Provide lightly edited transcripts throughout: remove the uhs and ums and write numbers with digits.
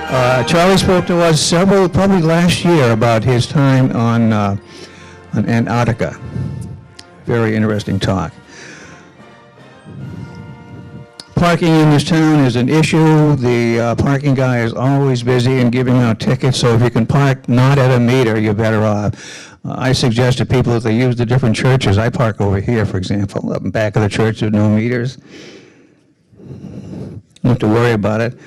Charlie spoke to us probably last year, about his time on Antarctica. Very interesting talk. Parking in this town is an issue. The parking guy is always busy and giving out tickets, so if you can park not at a meter, you're better off. I suggest to people that they use the different churches. I park over here, for example, up in back of the church with no meters. Don't have to worry about it.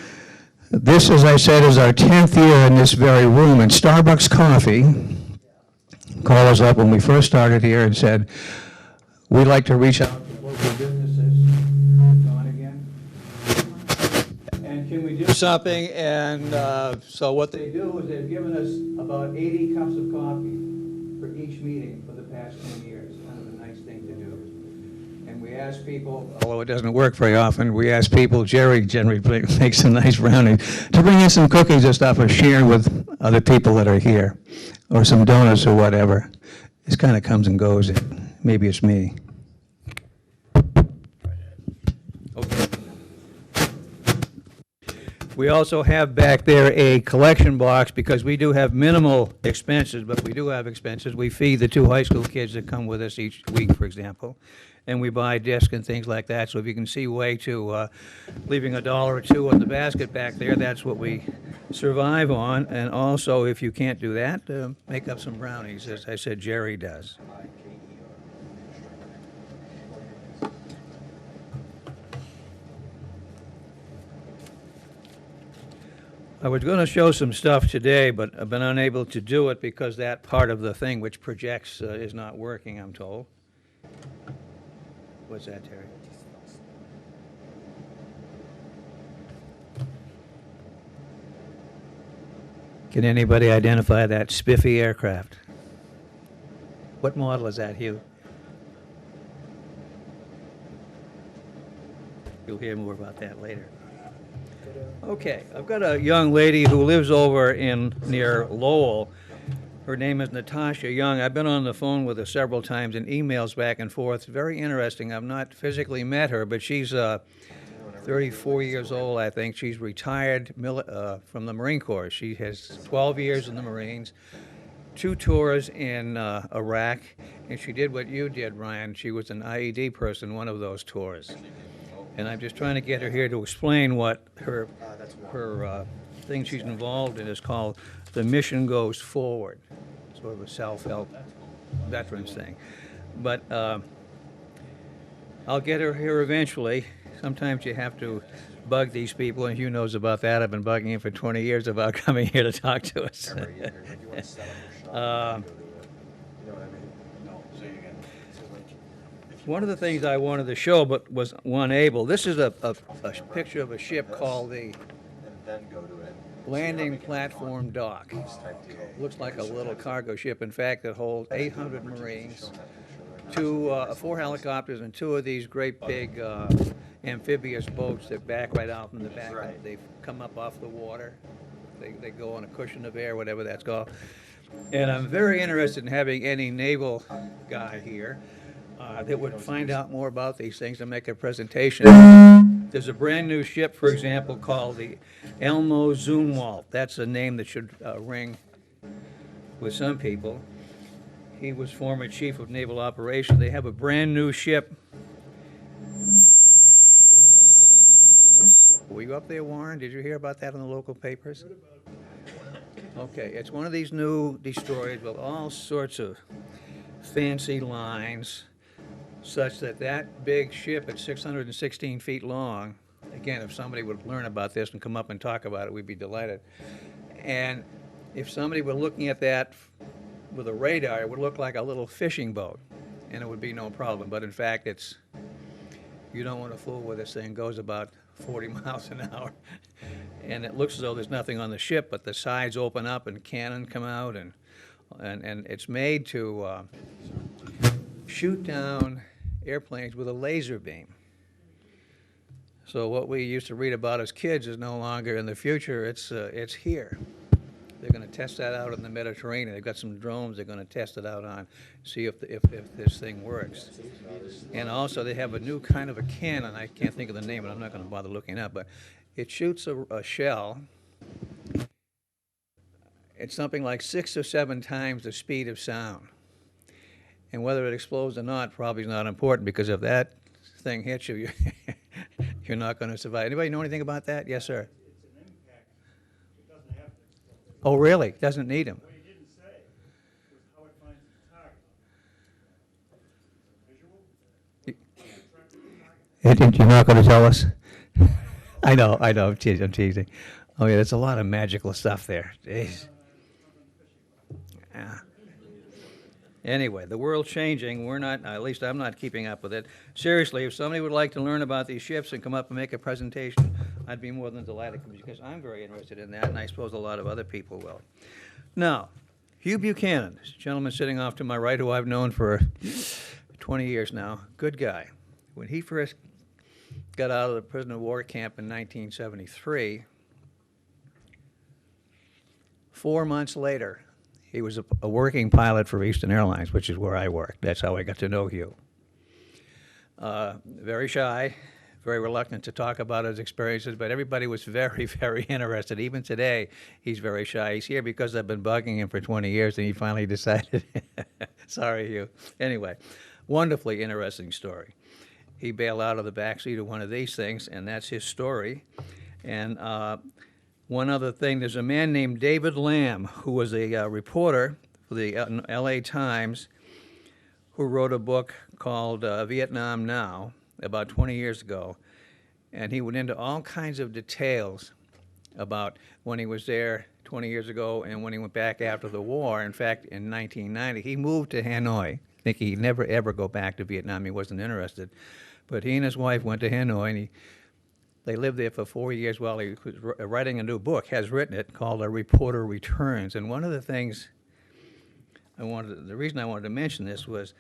This, as I said, is our 10th year in this very room, and Starbucks Coffee called us up when we first started here and said, we'd like to reach out to local businesses. On again. And can we do something? And so what they do is they've given us about 80 cups of coffee for each meeting for the past 10 years. Kind of a nice thing to do. And we ask people, although it doesn't work very often, we ask people, Jerry generally makes some nice brownies, to bring in some cookies or stuff or share with other people that are here, or some donuts or whatever. This kind of comes and goes. Maybe it's me. Okay. We also have back there a collection box because we do have minimal expenses, but we do have expenses. We feed the 2 high school kids that come with us each week, for example, and we buy discs and things like that. So if you can see way to leaving $1 or $2 in the basket back there, that's what we survive on. And also, if you can't do that, make up some brownies, as I said, Jerry does. I was going to show some stuff today, but I've been unable to do it because that part of the thing which projects is not working, I'm told. What's that, Terry? Can anybody identify that spiffy aircraft? What model is that, Hugh? You'll hear more about that later. Okay, I've got a young lady who lives over near Lowell. Her name is Natasha Young. I've been on the phone with her several times and emails back and forth. Very interesting. I've not physically met her, but she's 34 years old, I think. She's retired from the Marine Corps. She has 12 years in the Marines, 2 tours in Iraq, and she did what you did, Ryan. She was an IED person, one of those tours. And I'm just trying to get her here to explain what her thing she's involved in is called The Mission Goes Forward, sort of a self-help veterans thing. But I'll get her here eventually. Sometimes you have to bug these people, and Hugh knows about that. I've been bugging him for 20 years about coming here to talk to us. One of the things I wanted to show but was unable, this is a picture of a ship called the Landing Platform Dock. Looks like a little cargo ship. In fact, it holds 800 Marines, 4 helicopters, and 2 of these great big amphibious boats that back right out from the back. They come up off the water. They go on a cushion of air, whatever that's called. And I'm very interested in having any naval guy here that would find out more about these things and make a presentation. There's a brand new ship, for example, called the Elmo Zumwalt. That's a name that should ring with some people. He was former chief of naval operations. They have a brand new ship. Were you up there, Warren? Did you hear about that in the local papers? Okay, it's one of these new destroyers with all sorts of fancy lines, such that that big ship at 616 feet long, again, if somebody would learn about this and come up and talk about it, we'd be delighted. And if somebody were looking at that with a radar, it would look like a little fishing boat, and it would be no problem. But in fact, you don't want to fool with this thing. It goes about 40 miles an hour. And it looks as though there's nothing on the ship, but the sides open up and cannon come out, and it's made to shoot down airplanes with a laser beam. So what we used to read about as kids is no longer in the future. It's here. They're going to test that out in the Mediterranean. They've got some drones they're going to test it out on, see if this thing works. And also they have a new kind of a cannon. I can't think of the name, and I'm not going to bother looking it up, but it shoots a shell It's something like 6 or 7 times the speed of sound. And whether it explodes or not probably is not important, because if that thing hits you, you're not going to survive. Anybody know anything about that? Yes, sir. It's an impact. It doesn't have to explode. Oh, really? Doesn't need them. What you didn't say was how it finds its target. Visual? You're not going to tell us? I know, I'm teasing. Oh, yeah, there's a lot of magical stuff there. Jeez. Yeah. Anyway, the world's changing. We're not, at least I'm not keeping up with it. Seriously, if somebody would like to learn about these ships and come up and make a presentation, I'd be more than delighted, because I'm very interested in that, and I suppose a lot of other people will. Now, Hugh Buchanan, this gentleman sitting off to my right, who I've known for 20 years now, good guy. When he first got out of the prisoner of war camp in 1973, 4 months later, he was a working pilot for Eastern Airlines, which is where I worked. That's how I got to know Hugh. Very shy, very reluctant to talk about his experiences, but everybody was very, very interested. Even today, he's very shy. He's here because I've been bugging him for 20 years, and he finally decided. Sorry, Hugh. Anyway, wonderfully interesting story. He bailed out of the backseat of one of these things, and that's his story. And one other thing, there's a man named David Lamb, who was a reporter for the LA Times, who wrote a book called Vietnam Now about 20 years ago. And he went into all kinds of details about when he was there 20 years ago and when he went back after the war. In fact, in 1990, he moved to Hanoi, thinking he'd never, ever go back to Vietnam. He wasn't interested. But he and his wife went to Hanoi, and they lived there for 4 years while he was writing a new book, has written it, called A Reporter Returns. And one of the things the reason I wanted to mention this was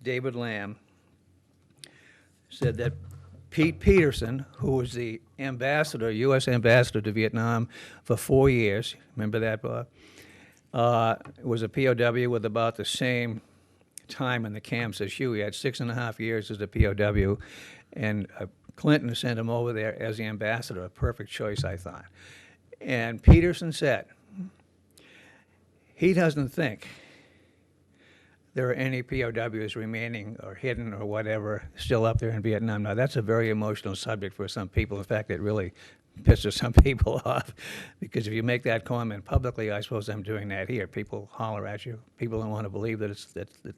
David Lamb, said that Pete Peterson, who was the ambassador, U.S. ambassador to Vietnam for 4 years, remember that, Bob? Was a POW with about the same time in the camps as Hugh. He had 6.5 years as a POW, and Clinton sent him over there as the ambassador. A perfect choice, I thought. And Peterson said he doesn't think there are any POWs remaining or hidden or whatever still up there in Vietnam. Now, that's a very emotional subject for some people. In fact, it really pisses some people off, because if you make that comment publicly, I suppose I'm doing that here. People holler at you. People don't want to believe that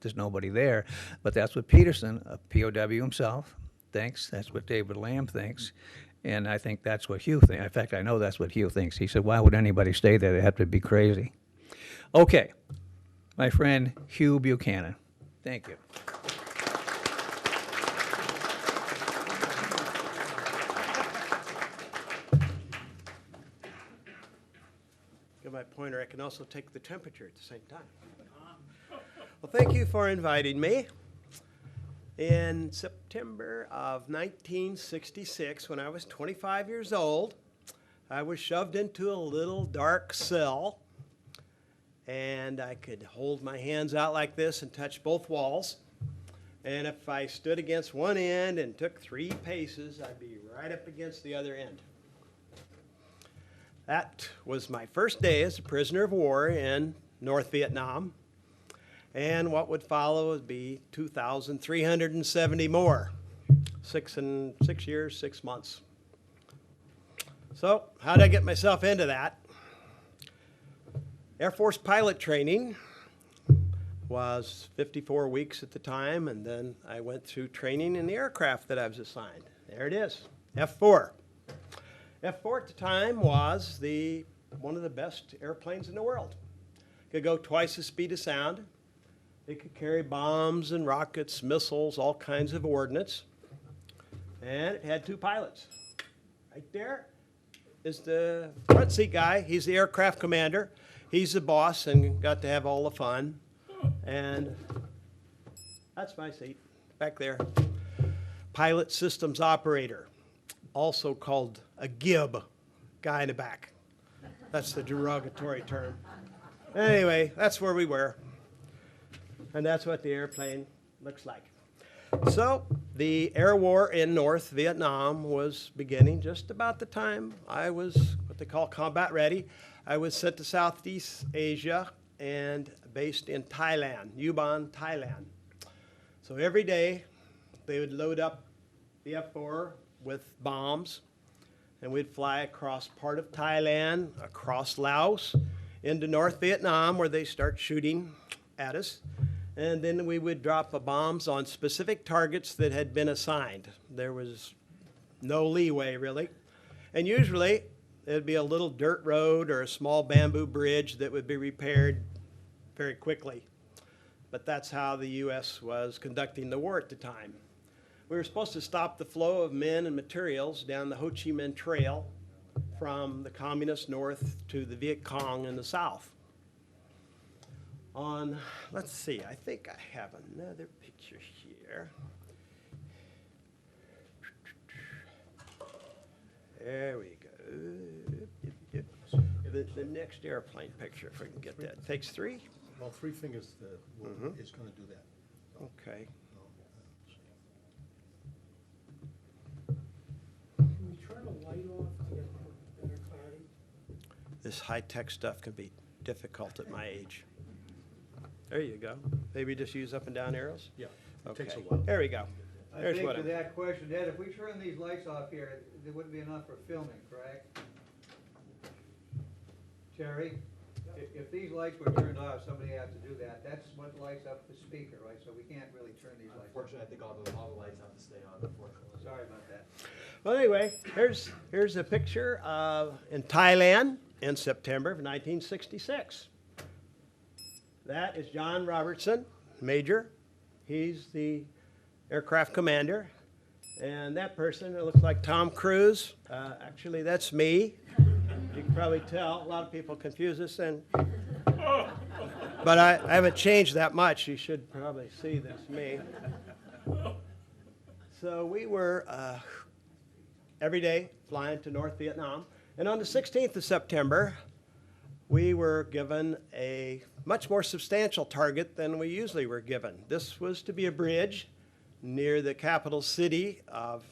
there's nobody there. But that's what Peterson, a POW himself, thinks. That's what David Lamb thinks. And I think that's what Hugh thinks. In fact, I know that's what Hugh thinks. He said, why would anybody stay there? They have to be crazy. Okay, my friend Hugh Buchanan. Thank you. My pointer, I can also take the temperature at the same time. Well, thank you for inviting me. In September of 1966, when I was 25 years old, I was shoved into a little dark cell, and I could hold my hands out like this and touch both walls. And if I stood against one end and took 3 paces, I'd be right up against the other end. That was my first day as a prisoner of war in North Vietnam, and what would follow would be 2,370 more, 6 years, 6 months. So how did I get myself into that? Air Force pilot training was 54 weeks at the time, and then I went through training in the aircraft that I was assigned. There it is, F-4. F-4 at the time was one of the best airplanes in the world. It could go twice the speed of sound. It could carry bombs and rockets, missiles, all kinds of ordnance. And it had 2 pilots. Right there is the front seat guy. He's the aircraft commander. He's the boss and got to have all the fun. And that's my seat back there. Pilot systems operator, also called a GIB, guy in the back. That's the derogatory term. Anyway, that's where we were. And that's what the airplane looks like. So the air war in North Vietnam was beginning just about the time I was what they call combat ready. I was sent to Southeast Asia and based in Thailand, Yuban, Thailand. So every day they would load up the F-4 with bombs, and we'd fly across part of Thailand, across Laos, into North Vietnam where they start shooting at us. And then we would drop the bombs on specific targets that had been assigned. There was no leeway, really. And usually, it'd be a little dirt road or a small bamboo bridge that would be repaired very quickly. But that's how the U.S. was conducting the war at the time. We were supposed to stop the flow of men and materials down the Ho Chi Minh Trail from the communist north to the Viet Cong in the south. Let's see, I think I have another picture here. There we go. The next airplane picture, if we can get that. Takes three? Well, three fingers is going to do that. Okay. Can we turn the light off to get better clarity? This high-tech stuff can be difficult at my age. There you go. Maybe just use up and down arrows? Yeah, it Okay. takes a while. There we go. I There's think what to I'm- that question, Ed, if we turn these lights off here, there wouldn't be enough for filming, correct? Terry, if these lights were turned off, somebody has to do that. That's what lights up the speaker, right? So we can't really turn these lights off. Unfortunately, I think all the lights have to stay on, unfortunately. Sorry about that. Well, anyway, here's a picture in Thailand in September of 1966. That is John Robertson, Major. He's the aircraft commander. And that person, it looks like Tom Cruise. Actually, that's me. You can probably tell. A lot of people confuse us. But I haven't changed that much. You should probably see this, me. So we were every day flying to North Vietnam. And on the 16th of September, we were given a much more substantial target than we usually were given. This was to be a bridge near the capital city of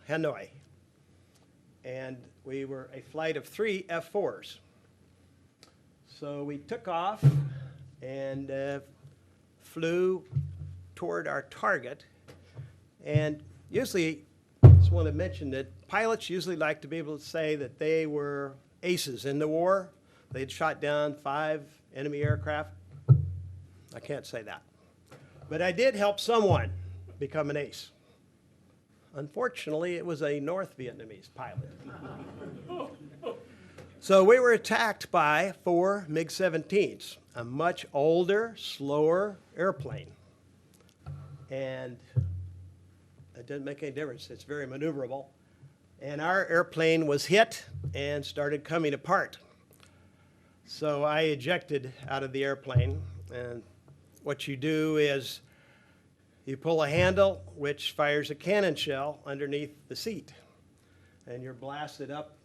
Hanoi. And we were a flight of 3 F-4s. So we took off and flew toward our target. And usually, I just want to mention that pilots usually like to be able to say that they were aces in the war. They'd shot down 5 enemy aircraft. I can't say that. But I did help someone become an ace. Unfortunately, it was a North Vietnamese pilot. So we were attacked by 4 MiG-17s, a much older, slower airplane. And it didn't make any difference. It's very maneuverable. And our airplane was hit and started coming apart. So I ejected out of the airplane, and what you do is you pull a handle which fires a cannon shell underneath the seat, and you're blasted up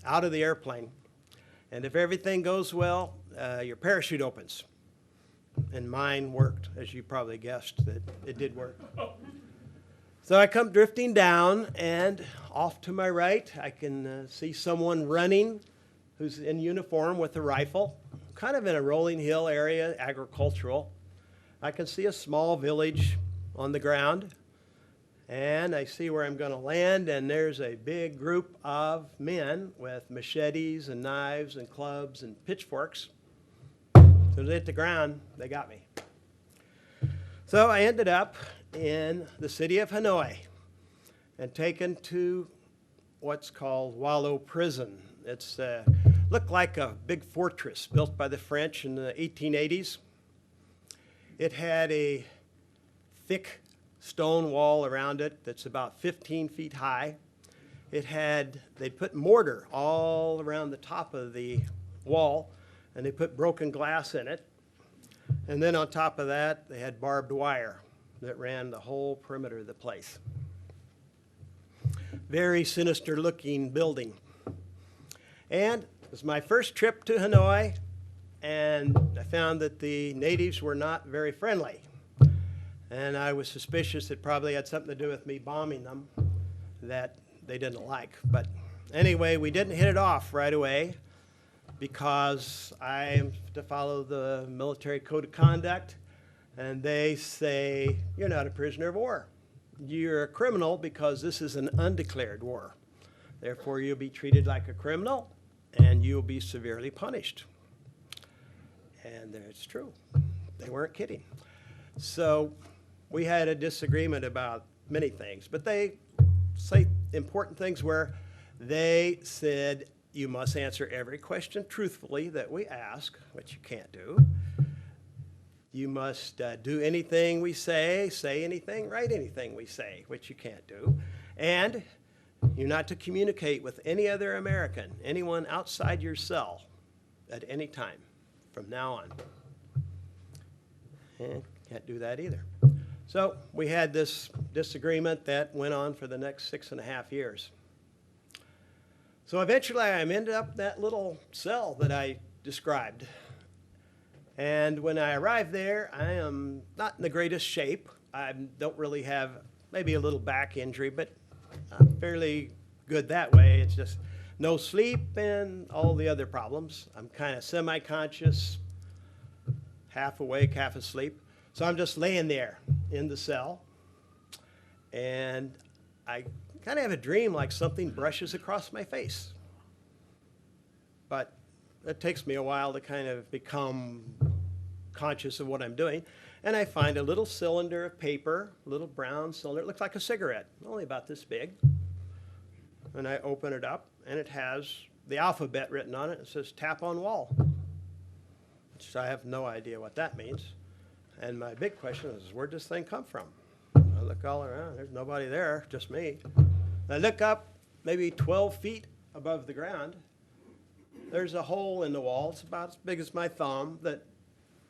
out of the airplane. And if everything goes well, your parachute opens. And mine worked, as you probably guessed that it did work. So I come drifting down, and off to my right, I can see someone running who's in uniform with a rifle, kind of in a rolling hill area, agricultural. I can see a small village on the ground, and I see where I'm going to land, and there's a big group of men with machetes and knives and clubs and pitchforks. So they hit the ground, they got me. So I ended up in the city of Hanoi and taken to what's called Wallow Prison. It's looked like a big fortress built by the French in the 1880s. It had a thick stone wall around it that's about 15 feet high. They put mortar all around the top of the wall, and they put broken glass in it. And then on top of that, they had barbed wire that ran the whole perimeter of the place. Very sinister looking building. And it was my first trip to Hanoi, and I found that the natives were not very friendly. And I was suspicious it probably had something to do with me bombing them that they didn't like. But anyway, we didn't hit it off right away because I am to follow the military code of conduct, and they say, you're not a prisoner of war. You're a criminal because this is an undeclared war. Therefore, you'll be treated like a criminal, and you'll be severely punished. And it's true. They weren't kidding. So we had a disagreement about many things, but they say important things where they said, you must answer every question truthfully that we ask, which you can't do. You must do anything we say anything, write anything we say, which you can't do. And you're not to communicate with any other American, anyone outside your cell at any time from now on. And can't do that either. So we had this disagreement that went on for the next 6.5 years. So eventually I ended up in that little cell that I described. And when I arrived there, I am not in the greatest shape. I don't really have, maybe a little back injury, but I'm fairly good that way. It's just no sleep and all the other problems. I'm kind of semi-conscious, half awake, half asleep. So I'm just laying there in the cell. And I kind of have a dream like something brushes across my face. But it takes me a while to kind of become conscious of what I'm doing. And I find a little cylinder of paper, a little brown cylinder. It looks like a cigarette, only about this big. And I open it up, and it has the alphabet written on it. It says tap on wall, which I have no idea what that means. And my big question is, where'd this thing come from? I look all around. There's nobody there, just me. I look up maybe 12 feet above the ground. There's a hole in the wall. It's about as big as my thumb that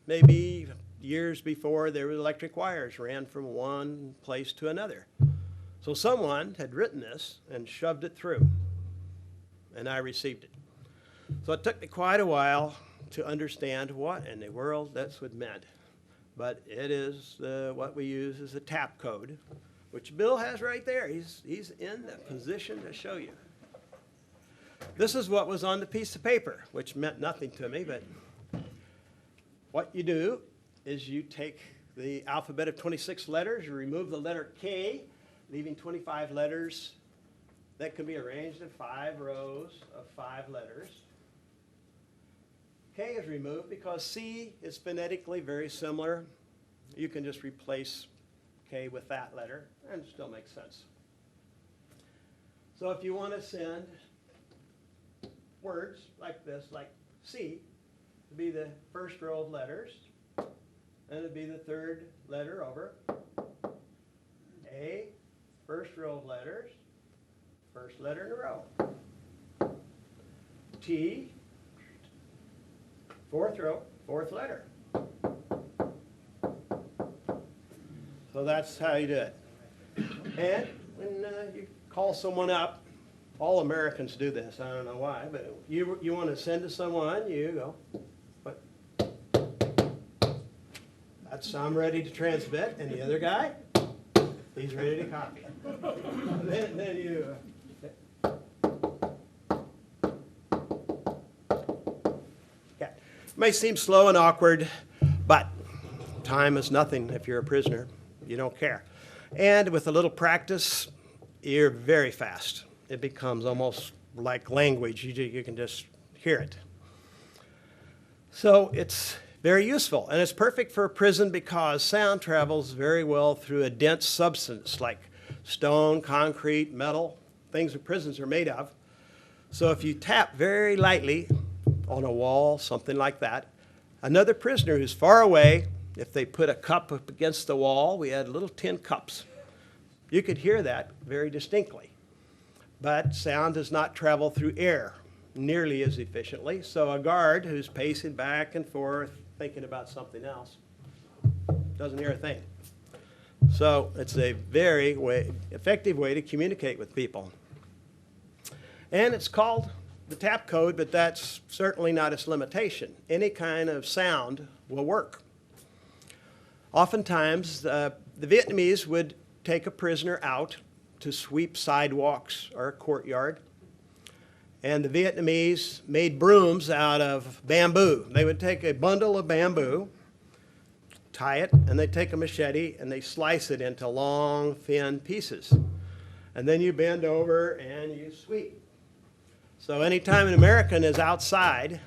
maybe years before there were electric wires ran from one place to another. So someone had written this and shoved it through, and I received it. So it took me quite a while to understand what in the world that's what meant. But it is what we use as a tap code, which Bill has right there. He's in the position to show you. This is what was on the piece of paper, which meant nothing to me, but what you do is you take the alphabet of 26 letters, you remove the letter K, leaving 25 letters that can be arranged in 5 rows of 5 letters. K is removed because C is phonetically very similar. You can just replace K with that letter, and it still makes sense. So if you want to send words like this, like C, to be the first row of letters, and it'd be the third letter over. A, first row of letters, first letter in a row. T, fourth row, fourth letter. So that's how you do it. And when you call someone up, all Americans do this, I don't know why, but you want to send to someone, you go, what? That's I'm ready to transmit, and the other guy, he's ready to copy. then you, okay. May seem slow and awkward, but time is nothing if you're a prisoner. You don't care. And with a little practice, you're very fast. It becomes almost like language. You can just hear it. So it's very useful, and it's perfect for a prison because sound travels very well through a dense substance like stone, concrete, metal, things that prisons are made of. So if you tap very lightly on a wall, something like that, another prisoner who's far away, if they put a cup up against the wall, we had little tin cups. You could hear that very distinctly. But sound does not travel through air nearly as efficiently. So a guard who's pacing back and forth, thinking about something else, doesn't hear a thing. So it's a very effective way to communicate with people. And it's called the tap code, but that's certainly not its limitation. Any kind of sound will work. Oftentimes, the Vietnamese would take a prisoner out to sweep sidewalks or a courtyard. And the Vietnamese made brooms out of bamboo. They would take a bundle of bamboo, tie it, and they take a machete and they slice it into long, thin pieces. And then you bend over and you sweep. So anytime an American is outside,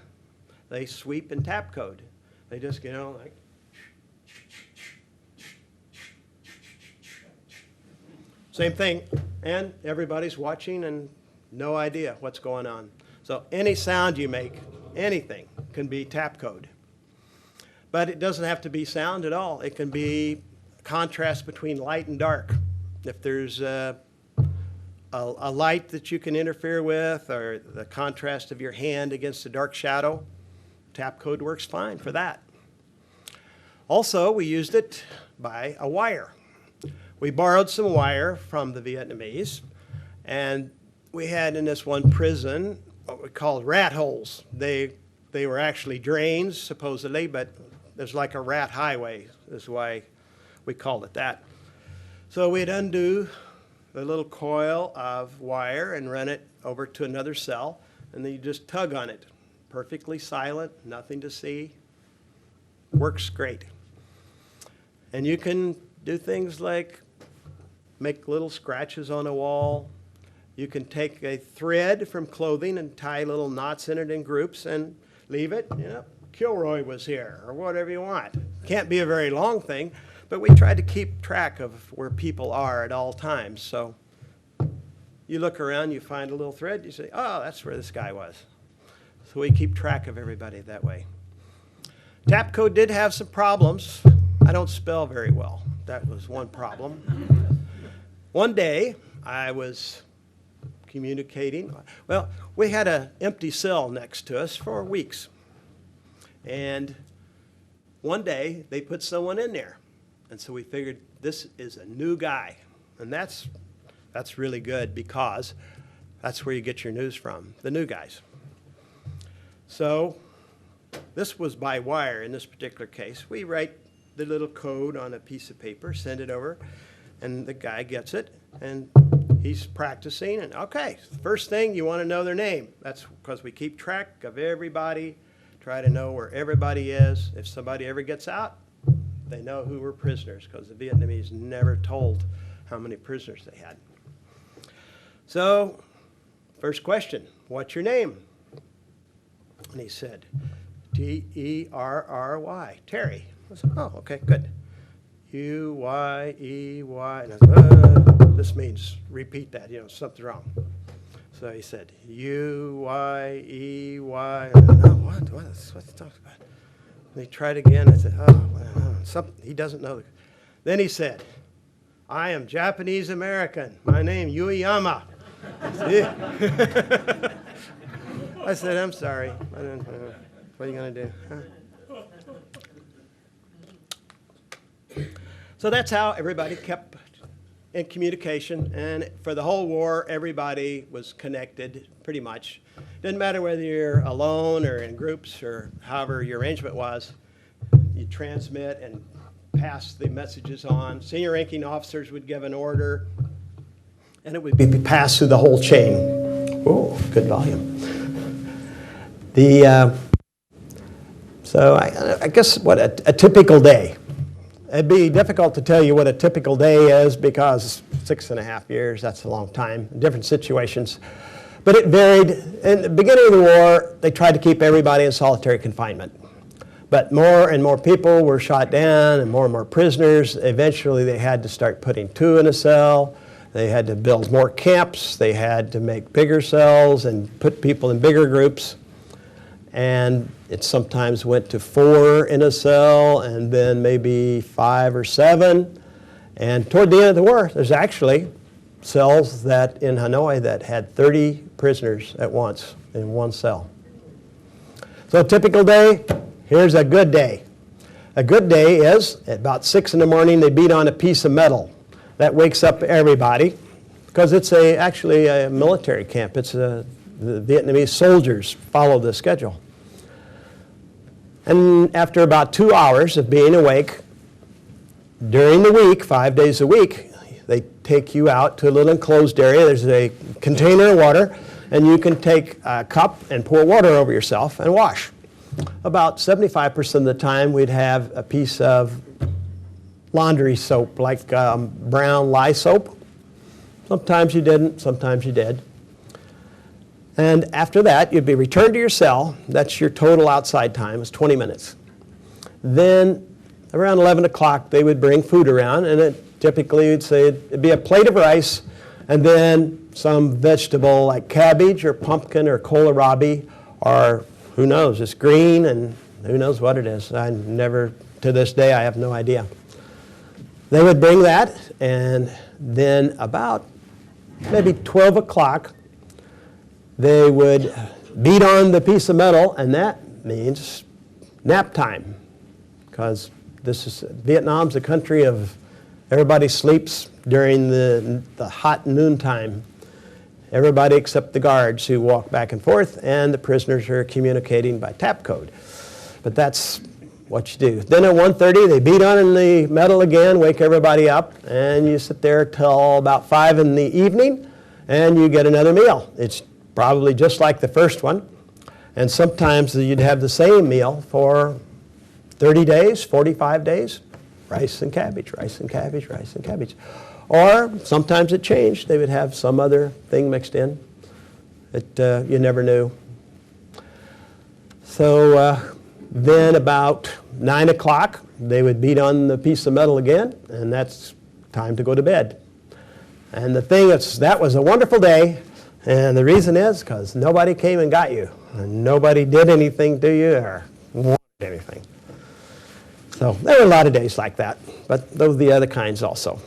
they sweep in tap code. They just, like. Same thing, and everybody's watching and no idea what's going on. So any sound you make, anything, can be tap code. But it doesn't have to be sound at all. It can be contrast between light and dark. If there's a light that you can interfere with, or the contrast of your hand against a dark shadow, tap code works fine for that. Also, we used it by a wire. We borrowed some wire from the Vietnamese, and we had in this one prison what we called rat holes. They were actually drains, supposedly, but there's like a rat highway, is why we called it that. So we'd undo the little coil of wire and run it over to another cell, and then you just tug on it. Perfectly silent, nothing to see. Works great. And you can do things like make little scratches on a wall. You can take a thread from clothing and tie little knots in it in groups and leave it, Kilroy was here, or whatever you want. Can't be a very long thing, but we try to keep track of where people are at all times. So you look around, you find a little thread, you say, oh, that's where this guy was. So we keep track of everybody that way. Tap code did have some problems. I don't spell very well. That was one problem. One day, I was communicating. Well, we had an empty cell next to us for weeks. And one day, they put someone in there. And so we figured, this is a new guy. And that's really good, because that's where you get your news from, the new guys. So this was by wire in this particular case. We write the little code on a piece of paper, send it over, and the guy gets it, and he's practicing. And okay, first thing, you want to know their name. That's because we keep track of everybody, try to know where everybody is. If somebody ever gets out, they know who were prisoners, because the Vietnamese never told how many prisoners they had. So, first question, what's your name? And he said, T-E-R-R-Y, Terry. I said, oh, okay, good. U-Y-E-Y. And I said, this means repeat that, something's wrong. So he said, U-Y-E-Y. And I said, no, what's he talking about? And he tried again. I said, he doesn't know. Then he said, I am Japanese American. My name, Yuiyama. I said, I'm sorry. What are you going to do? Huh? So that's how everybody kept in communication. And for the whole war, everybody was connected pretty much. Didn't matter whether you're alone or in groups or however your arrangement was. You transmit and pass the messages on. Senior ranking officers would give an order, and it would be passed through the whole chain. Oh, good volume. So I guess what a typical day. It'd be difficult to tell you what a typical day is, because 6.5 years, that's a long time, in different situations. But it varied. In the beginning of the war, they tried to keep everybody in solitary confinement. But more and more people were shot down, and more prisoners. Eventually, they had to start putting 2 in a cell. They had to build more camps. They had to make bigger cells and put people in bigger groups. And it sometimes went to 4 in a cell, and then maybe 5 or 7. And toward the end of the war, there's actually cells that in Hanoi that had 30 prisoners at once in one cell. So a typical day, here's a good day. A good day is at about 6 in the morning, they beat on a piece of metal. That wakes up everybody, because it's actually a military camp. It's the Vietnamese soldiers follow the schedule. And after about 2 hours of being awake, during the week, 5 days a week, they take you out to a little enclosed area. There's a container of water, and you can take a cup and pour water over yourself and wash. About 75% of the time, we'd have a piece of laundry soap, like brown lye soap. Sometimes you didn't, sometimes you did. And after that, you'd be returned to your cell. That's your total outside time, it's 20 minutes. Then around 11 o'clock, they would bring food around, and it typically would say it'd be a plate of rice and then some vegetable like cabbage or pumpkin or kohlrabi or who knows, it's green and who knows what it is. I never, to this day, I have no idea. They would bring that, and then about maybe 12 o'clock, they would beat on the piece of metal, and that means nap time. Because Vietnam's a country of everybody sleeps during the hot noontime. Everybody except the guards who walk back and forth, and the prisoners are communicating by tap code. But that's what you do. Then at 1:30, they beat on in the metal again, wake everybody up, and you sit there till about 5 in the evening, and you get another meal. It's probably just like the first one, and sometimes you'd have the same meal for 30 days, 45 days, rice and cabbage, rice and cabbage, rice and cabbage. Or sometimes it changed. They would have some other thing mixed in that you never knew. So then about 9 o'clock, they would beat on the piece of metal again, and that's time to go to bed. And the thing is, that was a wonderful day, and the reason is because nobody came and got you, and nobody did anything to you or wanted anything. So there were a lot of days like that, but those are the other kinds also.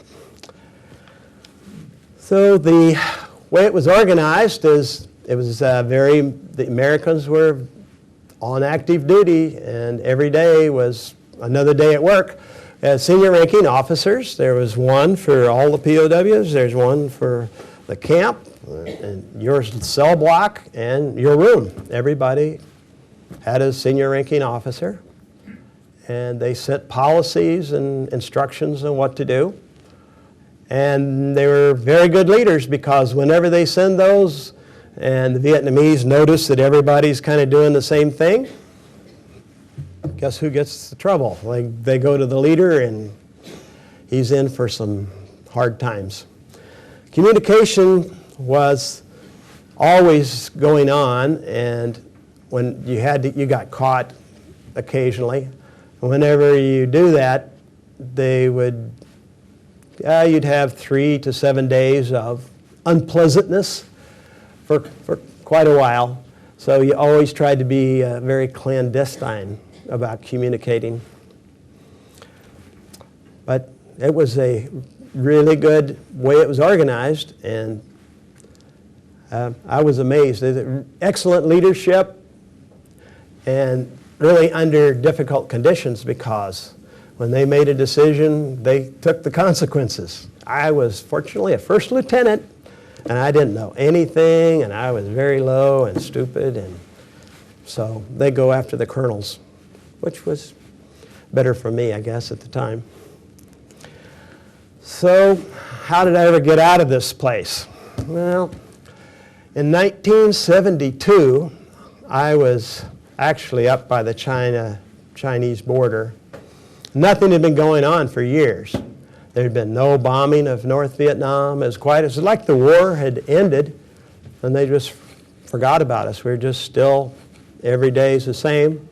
So the way it was organized is it was the Americans were on active duty, and every day was another day at work. As senior ranking officers, there was one for all the POWs, there's one for the camp, and your cell block, and your room. Everybody had a senior ranking officer, and they set policies and instructions on what to do. And they were very good leaders, because whenever they send those and the Vietnamese notice that everybody's kind of doing the same thing, guess who gets the trouble? Like, they go to the leader and he's in for some hard times. Communication was always going on, and when you got caught occasionally. Whenever you do that, they would you'd have 3 to 7 days of unpleasantness for quite a while. So you always tried to be very clandestine about communicating. But it was a really good way it was organized, and I was amazed. Excellent leadership, and really under difficult conditions, because when they made a decision, they took the consequences. I was fortunately a first lieutenant, and I didn't know anything, and I was very low and stupid, and so they go after the colonels, which was better for me, I guess, at the time. So how did I ever get out of this place? Well, in 1972, I was actually up by the Chinese border. Nothing had been going on for years. There had been no bombing of North Vietnam. It was like the war had ended, and they just forgot about us. We were just still, every day is the same.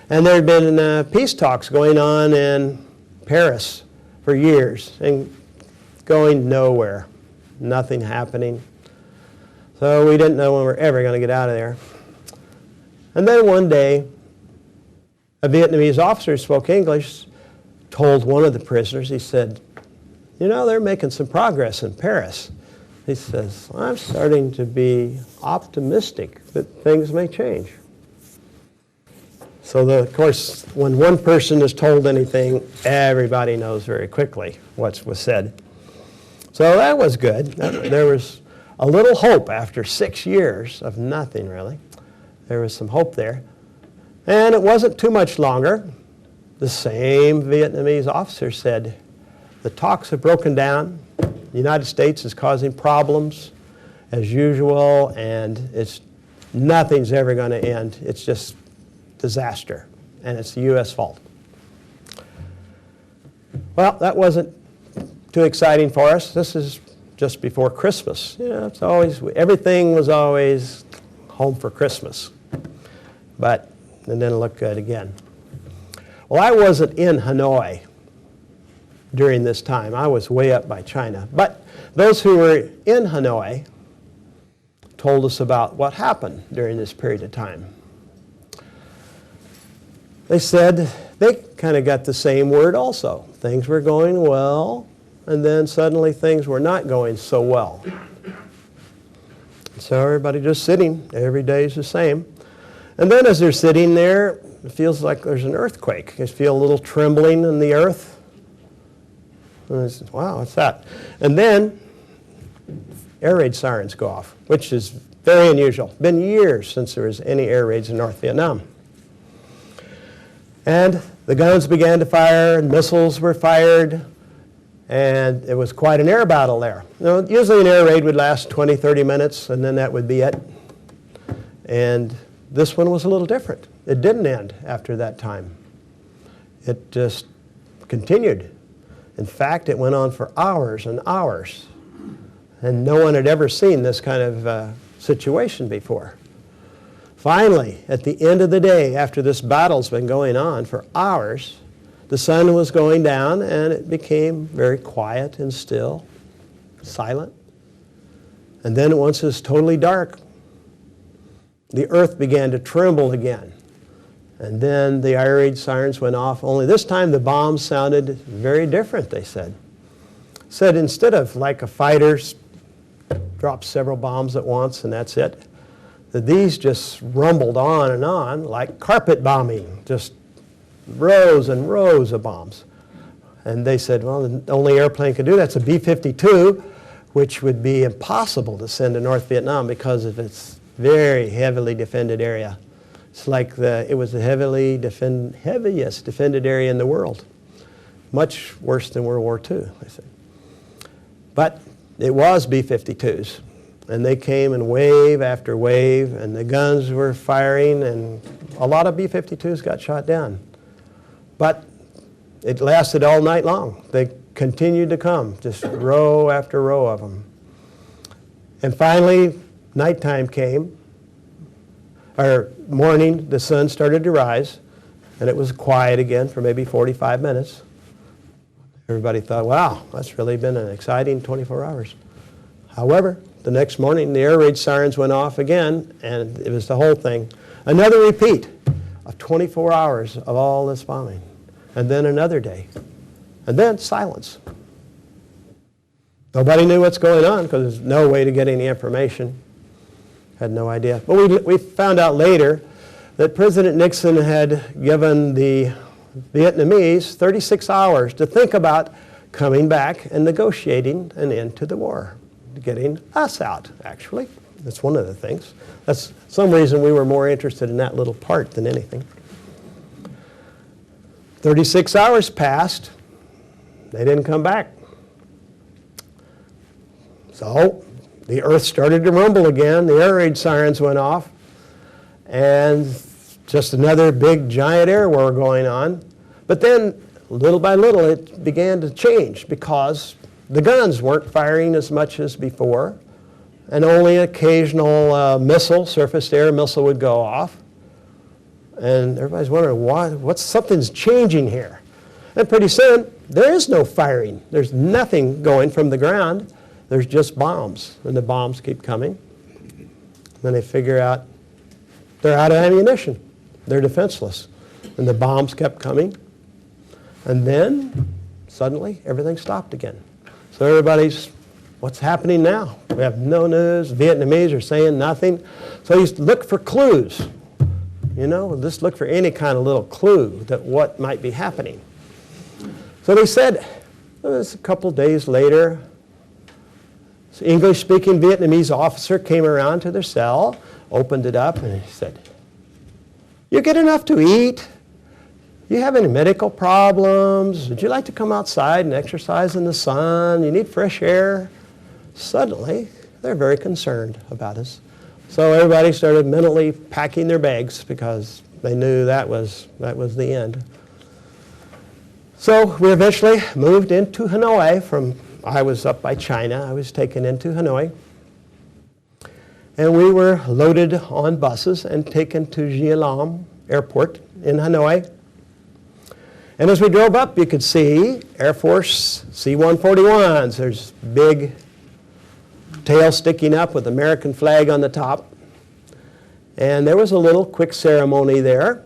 And there had been peace talks going on in Paris for years, and going nowhere. Nothing happening. So we didn't know when we were ever going to get out of there. And then one day, a Vietnamese officer who spoke English told one of the prisoners, he said, "You know, they're making some progress in Paris." He says, "I'm starting to be optimistic that things may change." So, of course, when one person is told anything, everybody knows very quickly what was said. So that was good. There was a little hope after 6 years of nothing, really. There was some hope there. And it wasn't too much longer. the same Vietnamese officer said, the talks have broken down. The United States is causing problems as usual, and nothing's ever going to end. It's just disaster, and it's the U.S. fault. Well, that wasn't too exciting for us. This is just before Christmas. You know, everything was always home for Christmas. But it didn't look good again. Well, I wasn't in Hanoi during this time. I was way up by China. But those who were in Hanoi told us about what happened during this period of time. They said they kind of got the same word also. Things were going well, and then suddenly things were not going so well. So everybody just sitting, every day is the same. And then as they're sitting there, it feels like there's an earthquake. You feel a little trembling in the earth. And I said, wow, what's that? And then air raid sirens go off, which is very unusual. Been years since there was any air raids in North Vietnam. And the guns began to fire, and missiles were fired, and it was quite an air battle there. You know, usually an air raid would last 20, 30 minutes, and then that would be it. And this one was a little different. It didn't end after that time. It just continued. In fact, it went on for hours and hours. And no one had ever seen this kind of situation before. Finally, at the end of the day, after this battle's been going on for hours, the sun was going down and it became very quiet and still, silent. And then once it was totally dark, the earth began to tremble again. And then the air raid sirens went off, only this time the bombs sounded very different, they said. Said instead of like a fighter drops several bombs at once and that's it, that these just rumbled on like carpet bombing, just rows and rows of bombs. And they said, well, the only airplane could do that's a B-52, which would be impossible to send to North Vietnam because of its very heavily defended area. It's like it was the heaviest defended area in the world. Much worse than World War II, they say. But it was B-52s. And they came in wave after wave, and the guns were firing, and a lot of B-52s got shot down. But it lasted all night long. They continued to come, just row after row of them. And finally, nighttime came, or morning, the sun started to rise, and it was quiet again for maybe 45 minutes. Everybody thought, wow, that's really been an exciting 24 hours. However, the next morning, the air raid sirens went off again, and it was the whole thing. Another repeat of 24 hours of all this bombing. And then another day. And then silence. Nobody knew what's going on because there's no way to get any information. Had no idea. But we found out later that President Nixon had given the Vietnamese 36 hours to think about coming back and negotiating an end to the war. Getting us out, actually. That's one of the things. That's some reason we were more interested in that little part than anything. 36 hours passed. They didn't come back. So the earth started to rumble again. The air raid sirens went off. And just another big, giant air war going on. But then, little by little, it began to change because the guns weren't firing as much as before, and only an occasional missile, surface-to-air missile, would go off. And everybody's wondering, why? Something's changing here. And pretty soon, there is no firing. There's nothing going from the ground. There's just bombs, and the bombs keep coming. Then they figure out they're out of ammunition. They're defenseless. And the bombs kept coming. And then, suddenly, everything stopped again. So everybody's, what's happening now? We have no news. Vietnamese are saying nothing. So you look for clues. You know, just look for any kind of little clue that what might be happening. So they said, it was a couple days later, this English-speaking Vietnamese officer came around to their cell, opened it up, and he said, you get enough to eat? do you have any medical problems? Would you like to come outside and exercise in the sun? You need fresh air? Suddenly, they're very concerned about us. So everybody started mentally packing their bags because they knew that was the end. So we eventually moved into Hanoi I was up by China. I was taken into Hanoi. And we were loaded on buses and taken to Gia Lam Airport in Hanoi. And as we drove up, you could see Air Force C-141s. There's big tail sticking up with American flag on the top. And there was a little quick ceremony there.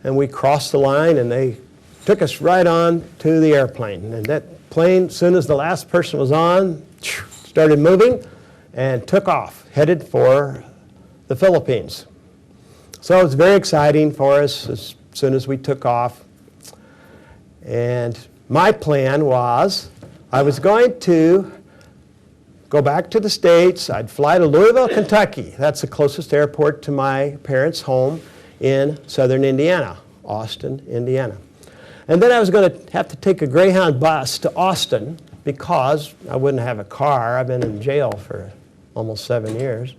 And we crossed the line, and they took us right on to the airplane. And that plane, as soon as the last person was on, started moving and took off, headed for the Philippines. So it was very exciting for us as soon as we took off. And my plan was I was going to go back to the States. I'd fly to Louisville, Kentucky. That's the closest airport to my parents' home in southern Indiana, Austin, Indiana. And then I was going to have to take a Greyhound bus to Austin because I wouldn't have a car. I've been in jail for almost 7 years.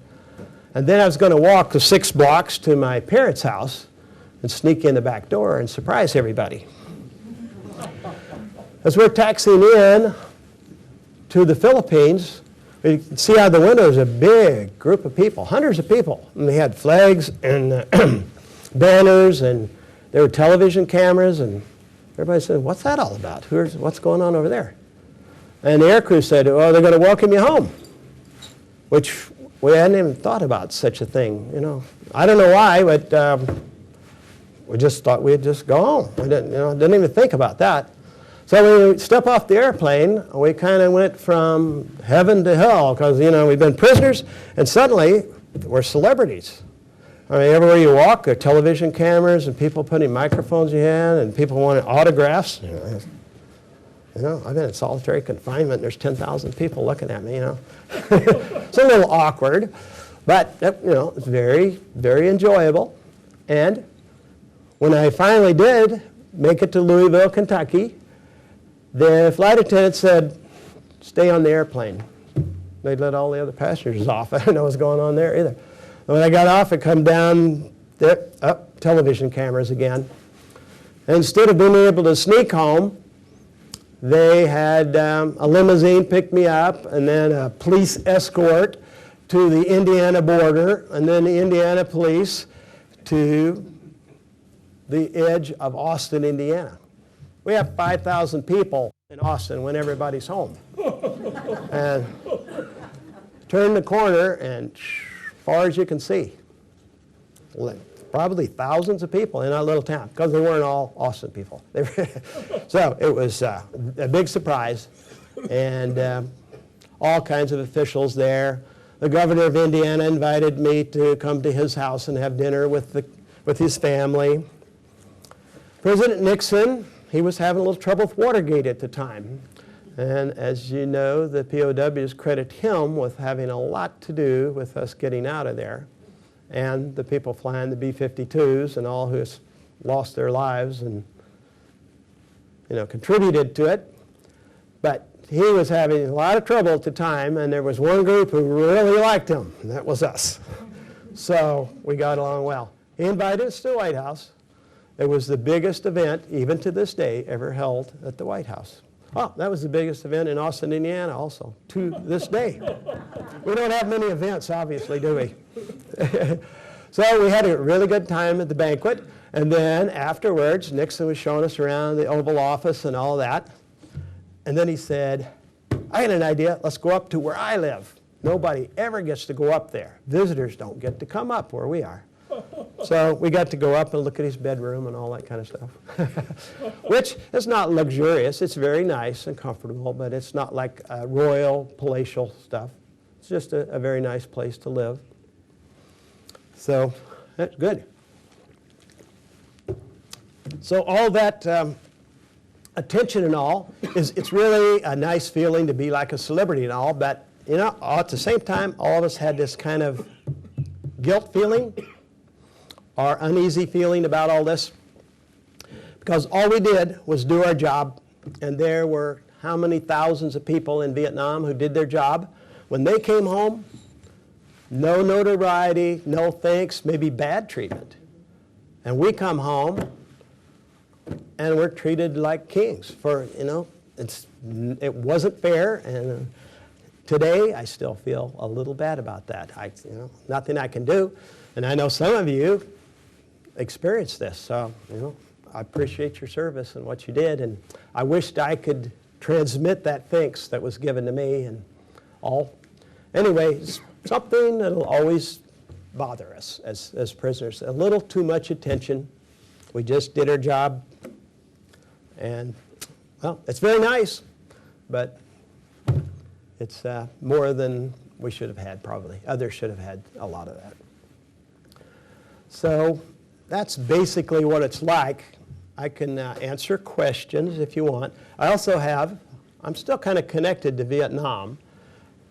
And then I was going to walk the 6 blocks to my parents' house and sneak in the back door and surprise everybody. As we're taxiing in to the Philippines, you can see out the windows a big group of people, hundreds of people. And they had flags and banners, and there were television cameras, and everybody said, "What's that all about? What's going on over there?" And the aircrew said, "Oh, they're going to welcome you home," which we hadn't even thought about such a thing. You know, I don't know why, but we just thought we'd just go home. We didn't even think about that. So when we step off the airplane, we kind of went from heaven to hell because, we'd been prisoners, and suddenly we're celebrities. I mean, everywhere you walk, there are television cameras and people putting microphones in your hand and people wanting autographs. I've been in solitary confinement. There's 10,000 people looking at me, It's a little awkward, but, it's very, very enjoyable. And when I finally did make it to Louisville, Kentucky, the flight attendant said, "Stay on the airplane." They'd let all the other passengers off. I didn't know what was going on there either. When I got off, I come down, up television cameras again. And instead of being able to sneak home, they had a limousine pick me up, and then a police escort to the Indiana border, and then the Indiana police to the edge of Austin, Indiana. We have 5,000 people in Austin when everybody's home. And turn the corner, and as far as you can see, probably thousands of people in our little town, because they weren't all Austin people. So it was a big surprise, and all kinds of officials there. The governor of Indiana invited me to come to his house and have dinner with his family. President Nixon, he was having a little trouble with Watergate at the time. And as you know, the POWs credit him with having a lot to do with us getting out of there. And the people flying the B-52s and all who lost their lives and, contributed to it. But he was having a lot of trouble at the time, and there was one group who really liked him, and that was us. So we got along well. He invited us to the White House. It was the biggest event, even to this day, ever held at the White House. Oh, that was the biggest event in Austin, Indiana also, to this day. We don't have many events, obviously, do we? So we had a really good time at the banquet, and then afterwards, Nixon was showing us around the Oval Office and all that. And then he said, "I had an idea, let's go up to where I live. Nobody ever gets to go up there. Visitors don't get to come up where we are." So we got to go up and look at his bedroom and all that kind of stuff, which is not luxurious. It's very nice and comfortable, but it's not like royal, palatial stuff. It's just a very nice place to live. So that's good. So all that attention and all, it's really a nice feeling to be like a celebrity and all, but at the same time, all of us had this kind of guilt feeling or uneasy feeling about all this, because all we did was do our job, and there were how many thousands of people in Vietnam who did their job. When they came home, no notoriety, no thanks, maybe bad treatment. And we come home, and we're treated like kings for, it wasn't fair, and today I still feel a little bad about that. Nothing I can do, and I know some of you experienced this, so, I appreciate your service and what you did, and I wished I could transmit that thanks that was given to me and all. Anyway, it's something that'll always bother us as prisoners. A little too much attention. We just did our job, and, well, it's very nice, but it's more than we should have had, probably. Others should have had a lot of that. So that's basically what it's like. I can answer questions if you want. I also I'm still kind of connected to Vietnam.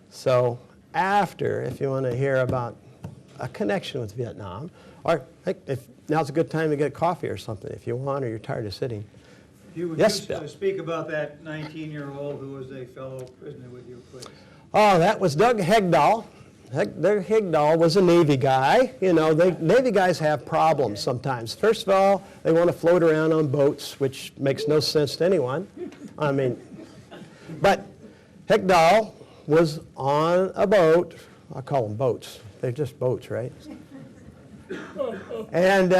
So after, if you want to hear about a connection with Vietnam, or if now's a good time to get coffee or something if you want, or you're tired of sitting. You would Yes, just Bill. speak about that 19-year-old who was a fellow prisoner with you, please. Oh, that was Doug Hegdahl. Doug Hegdahl was a Navy guy. Navy guys have problems sometimes. First of all, they want to float around on boats, which makes no sense to anyone. But Hegdahl was on a boat. I call them boats. They're just boats, right? And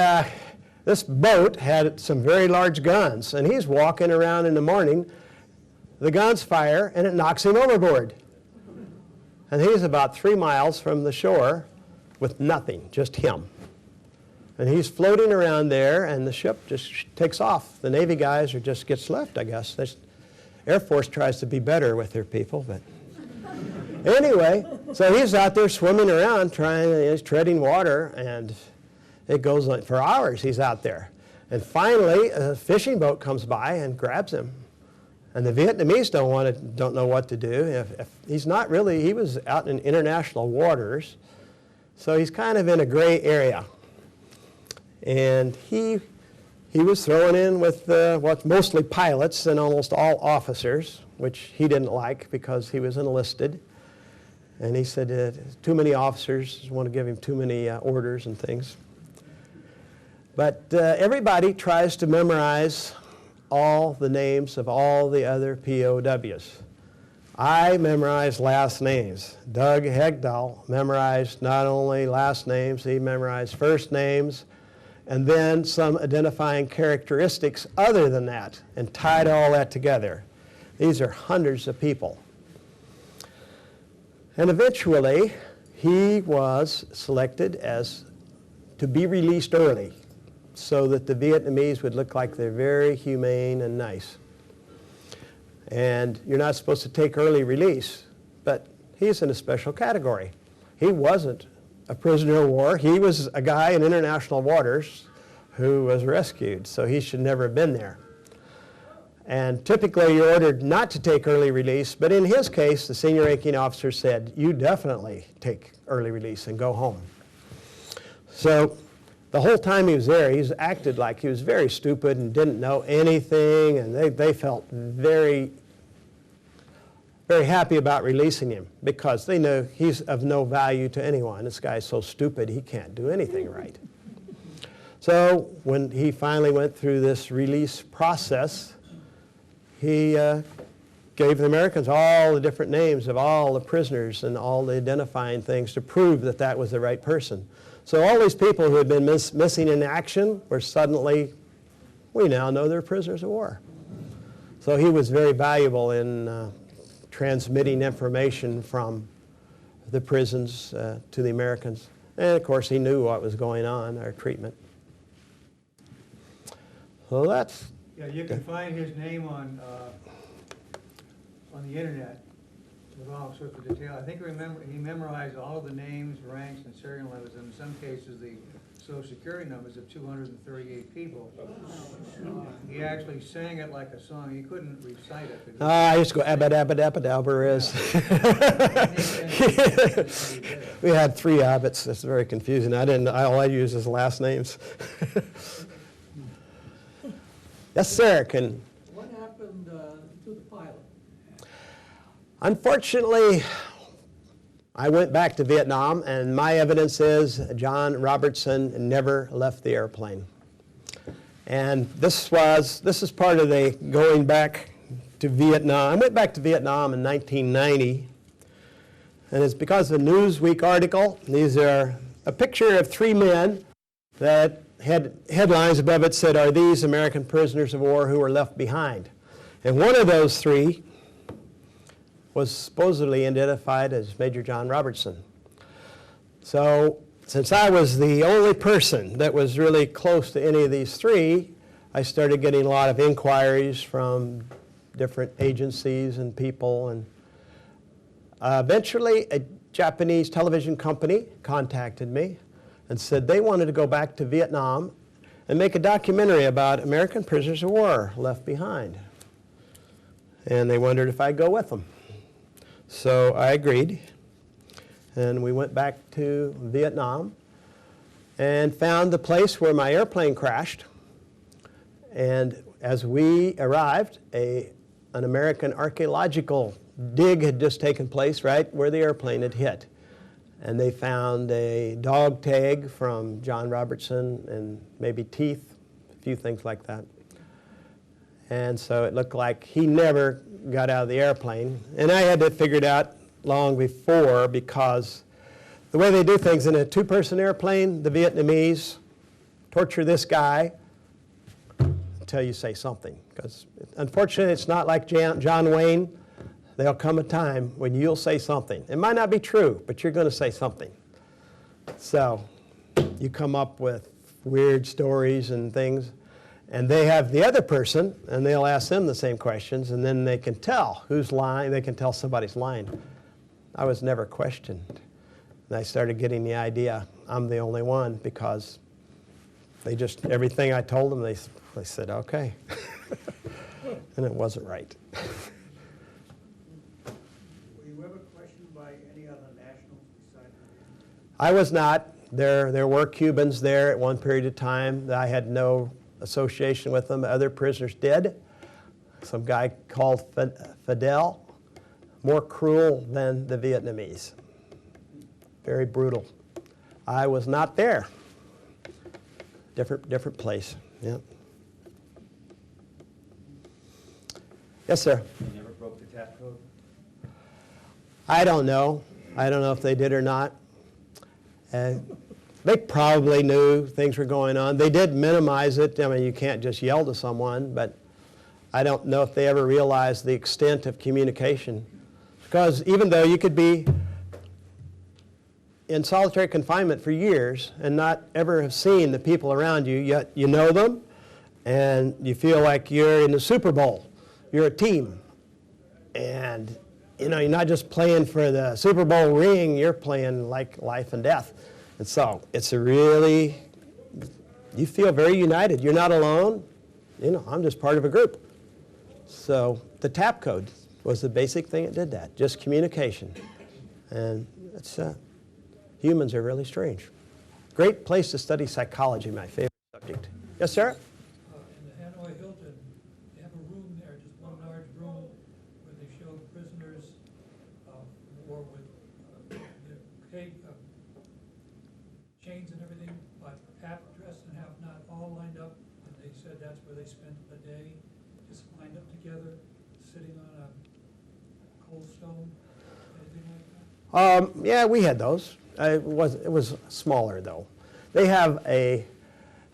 this boat had some very large guns, and he's walking around in the morning. The guns fire, and it knocks him overboard. And he's about 3 miles from the shore with nothing, just him. And he's floating around there, and the ship just takes off. The Navy guys just gets left, I guess. Air Force tries to be better with their people, but anyway, so he's out there swimming around, he's treading water, and it goes on for hours. He's out there. And finally, a fishing boat comes by and grabs him. And the Vietnamese don't know what to do. If he's not really, he was out in international waters, so he's kind of in a gray area. And he was thrown in with what's mostly pilots and almost all officers, which he didn't like because he was enlisted. And he said too many officers want to give him too many orders and things. But everybody tries to memorize all the names of all the other POWs. I memorized last names. Doug Hegdahl memorized not only last names, he memorized first names, and then some identifying characteristics other than that, and tied all that together. These are hundreds of people. And eventually, he was selected to be released early, so that the Vietnamese would look like they're very humane and nice. And you're not supposed to take early release, but he's in a special category. He wasn't a prisoner of war. He was a guy in international waters who was rescued, so he should never have been there. And typically you're ordered not to take early release, but in his case, the senior ranking officer said, you definitely take early release and go home. So the whole time he was there, he's acted like he was very stupid and didn't know anything, and they felt very, very happy about releasing him because they know he's of no value to anyone. This guy's so stupid he can't do anything right. So when he finally went through this release process, he gave the Americans all the different names of all the prisoners and all the identifying things to prove that that was the right person. So all these people who had been missing in action were suddenly, we now know they're prisoners of war. So he was very valuable in transmitting information from the prisons to the Americans. And of course he knew what was going on, our treatment. So that's... Yeah, you can find his name on the internet with all sorts of detail. I think he memorized all of the names, ranks, and serial numbers, and in some cases the Social Security numbers of 238 people. He actually sang it like a song. He couldn't recite it. I used to go abba dabba dabba dabba is. We had 3 abbots. It's very confusing. All I use is last names. Yes, sir. Can What happened to the pilot? Unfortunately, I went back to Vietnam, and my evidence is John Robertson never left the airplane. And this is part of the going back to Vietnam. I went back to Vietnam in 1990, and it's because of a Newsweek article. These are a picture of 3 men that had headlines above it said, "Are these American prisoners of war who were left behind?" And one of those 3 was supposedly identified as Major John Robertson. So since I was the only person that was really close to any of these 3, I started getting a lot of inquiries from different agencies and people. And eventually, a Japanese television company contacted me and said they wanted to go back to Vietnam and make a documentary about American prisoners of war left behind. And they wondered if I'd go with them. So I agreed, and we went back to Vietnam and found the place where my airplane crashed. And as we arrived, an American archaeological dig had just taken place right where the airplane had hit. And they found a dog tag from John Robertson and maybe teeth, a few things like that. And so it looked like he never got out of the airplane. And I had to figure it out long before, because the way they do things in a 2-person airplane, the Vietnamese torture this guy until you say something. Because unfortunately, it's not like John Wayne. There'll come a time when you'll say something. It might not be true, but you're going to say something. So you come up with weird stories and things. And they have the other person, and they'll ask them the same questions, and then they can tell who's lying. They can tell somebody's lying. I was never questioned. And I started getting the idea I'm the only one, because they just, everything I told them, they said, okay. And it wasn't right. Were you ever questioned by any other nationals besides the I was not. There were Cubans there at one period of time. I had no association with them. Other prisoners did. Some guy called Fidel, more cruel than the Vietnamese. Very brutal. I was not there. Different place. Yeah. Yes, sir. You never broke the tap code? I don't know. I don't know if they did or not. They probably knew things were going on. They did minimize it. I mean, you can't just yell to someone, but I don't know if they ever realized the extent of communication. Because even though you could be in solitary confinement for years and not ever have seen the people around you, yet you know them, and you feel like you're in the Super Bowl. You're a team. And you know, you're not just playing for the Super Bowl ring, you're playing like life and death. And so it's a really, you feel very united. You're not alone. You know, I'm just part of a group. So the tap code was the basic thing that did that, just communication. And it's, humans are really strange. Great place to study psychology, my favorite subject. Yes, sir? In the Hanoi Hilton, they have a room there, just one large room, where they show the prisoners of war with their chains and everything, but half dressed and half not, all lined up. And they said that's where they spent the day, just lined up together, sitting on a cold stone, anything like that? Yeah, we had those. It was smaller, though. They have I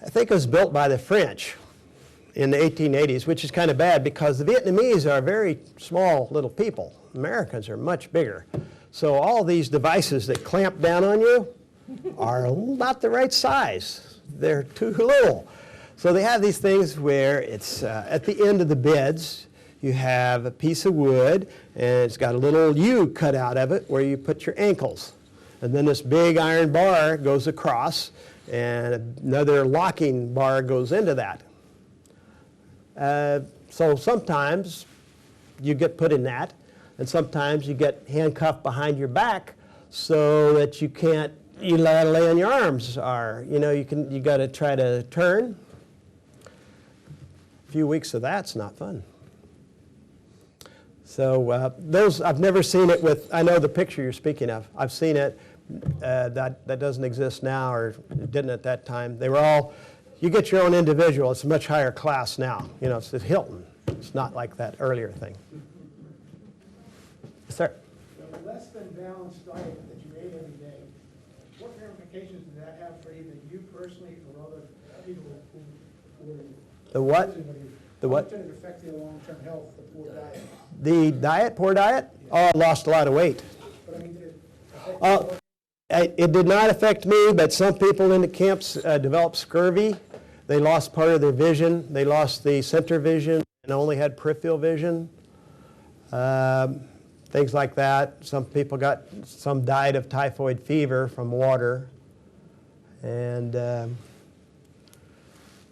think it was built by the French in the 1880s, which is kind of bad because the Vietnamese are very small little people. Americans are much bigger. So all these devices that clamp down on you are not the right size. They're too little. So they have these things where it's at the end of the beds, you have a piece of wood, and it's got a little U cut out of it where you put your ankles. And then this big iron bar goes across, and another locking bar goes into that. So sometimes you get put in that, and sometimes you get handcuffed behind your back so that you can't, you gotta lay on your arms, or you know, you got to try to turn. few weeks of that's not fun. So those, I've never seen it with, I know the picture you're speaking of. I've seen it, that doesn't exist now or didn't at that time. They were all, you get your own individual, it's a much higher class now. You know, it's at Hilton. It's not like that earlier thing. Yes, sir. The less than balanced diet that you ate every day, what ramifications did that have for either you personally or other people who were The what? visiting with you? The what? How did it affect your long-term health, the poor diet? The diet, poor diet? Oh, I lost a lot of weight. But I mean, did it affect It did not affect me, but some people in the camps developed scurvy. They lost part of their vision. They lost the center vision and only had peripheral vision. Things like that. Some people died of typhoid fever from water. And,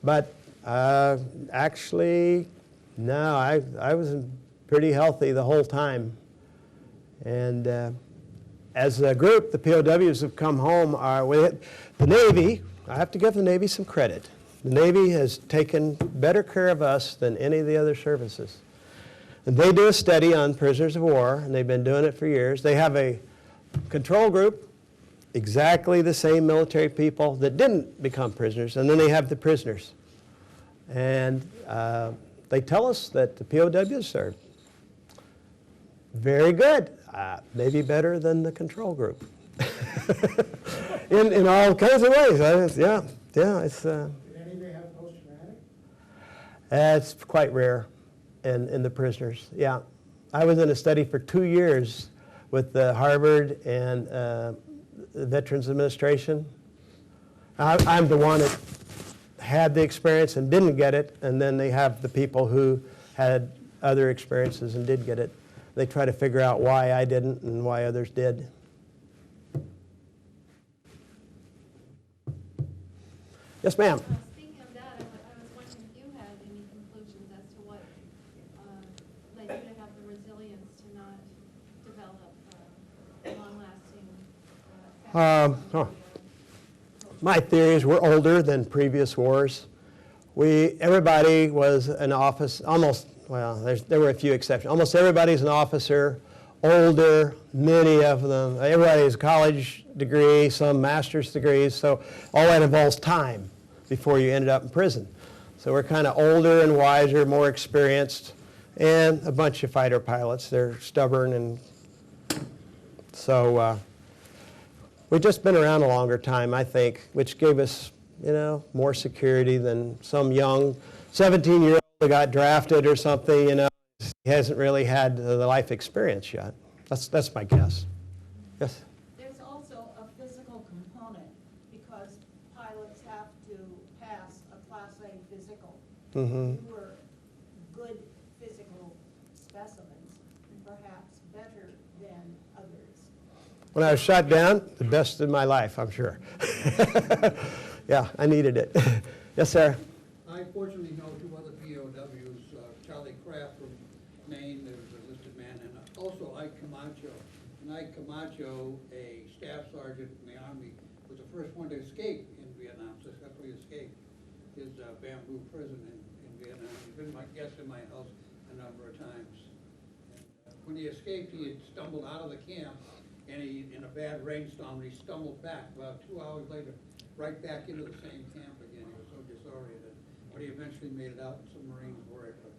but actually, no, I was pretty healthy the whole time. And as a group, the POWs have come home. The Navy, I have to give the Navy some credit. The Navy has taken better care of us than any of the other services. And they do a study on prisoners of war, and they've been doing it for years. They have a control group, exactly the same military people that didn't become prisoners, and then they have the prisoners. And they tell us that the POWs are very good, maybe better than the control group. in all kinds of ways. Yeah, it's... Did any of you have post-traumatic? It's quite rare in the prisoners, yeah. I was in a study for 2 years with Harvard and the Veterans Administration. I'm the one that had the experience and didn't get it, and then they have the people who had other experiences and did get it. They try to figure out why I didn't and why others did. Yes, ma'am. Speaking of that, I was wondering if you had any conclusions as to what led you to have the resilience to not develop long-lasting My theories were older than previous wars. Everybody was an officer, there were a few exceptions. Almost everybody's an officer, older, many of them. Everybody has a college degree, some master's degrees, so all that involves time before you ended up in prison. So we're kind of older and wiser, more experienced, and a bunch of fighter pilots. They're stubborn, and so we've just been around a longer time, I think, which gave us, more security than some young 17-year-old that got drafted or something, he hasn't really had the life experience yet. That's my guess. Yes? There's also a physical component because pilots have to pass a Class A physical. Mm-hmm. You were good physical specimens, perhaps better than others. When I was shot down, the best in my life, I'm sure. Yeah, I needed it. Yes, sir? I fortunately know two other POWs, Charlie Kraft from Maine, there was a listed man, and also Ike Camacho. And Ike Camacho, a staff sergeant in the Army, was the first one to escape in Vietnam, successfully escaped his bamboo prison in Vietnam. He's been my guest in my house a number of times. And, when he escaped, he had stumbled out of the camp, and in a bad rainstorm, he stumbled back. About 2 hours later, right back into the same camp again. He was so disoriented. But he eventually made it out, and some Marines were able to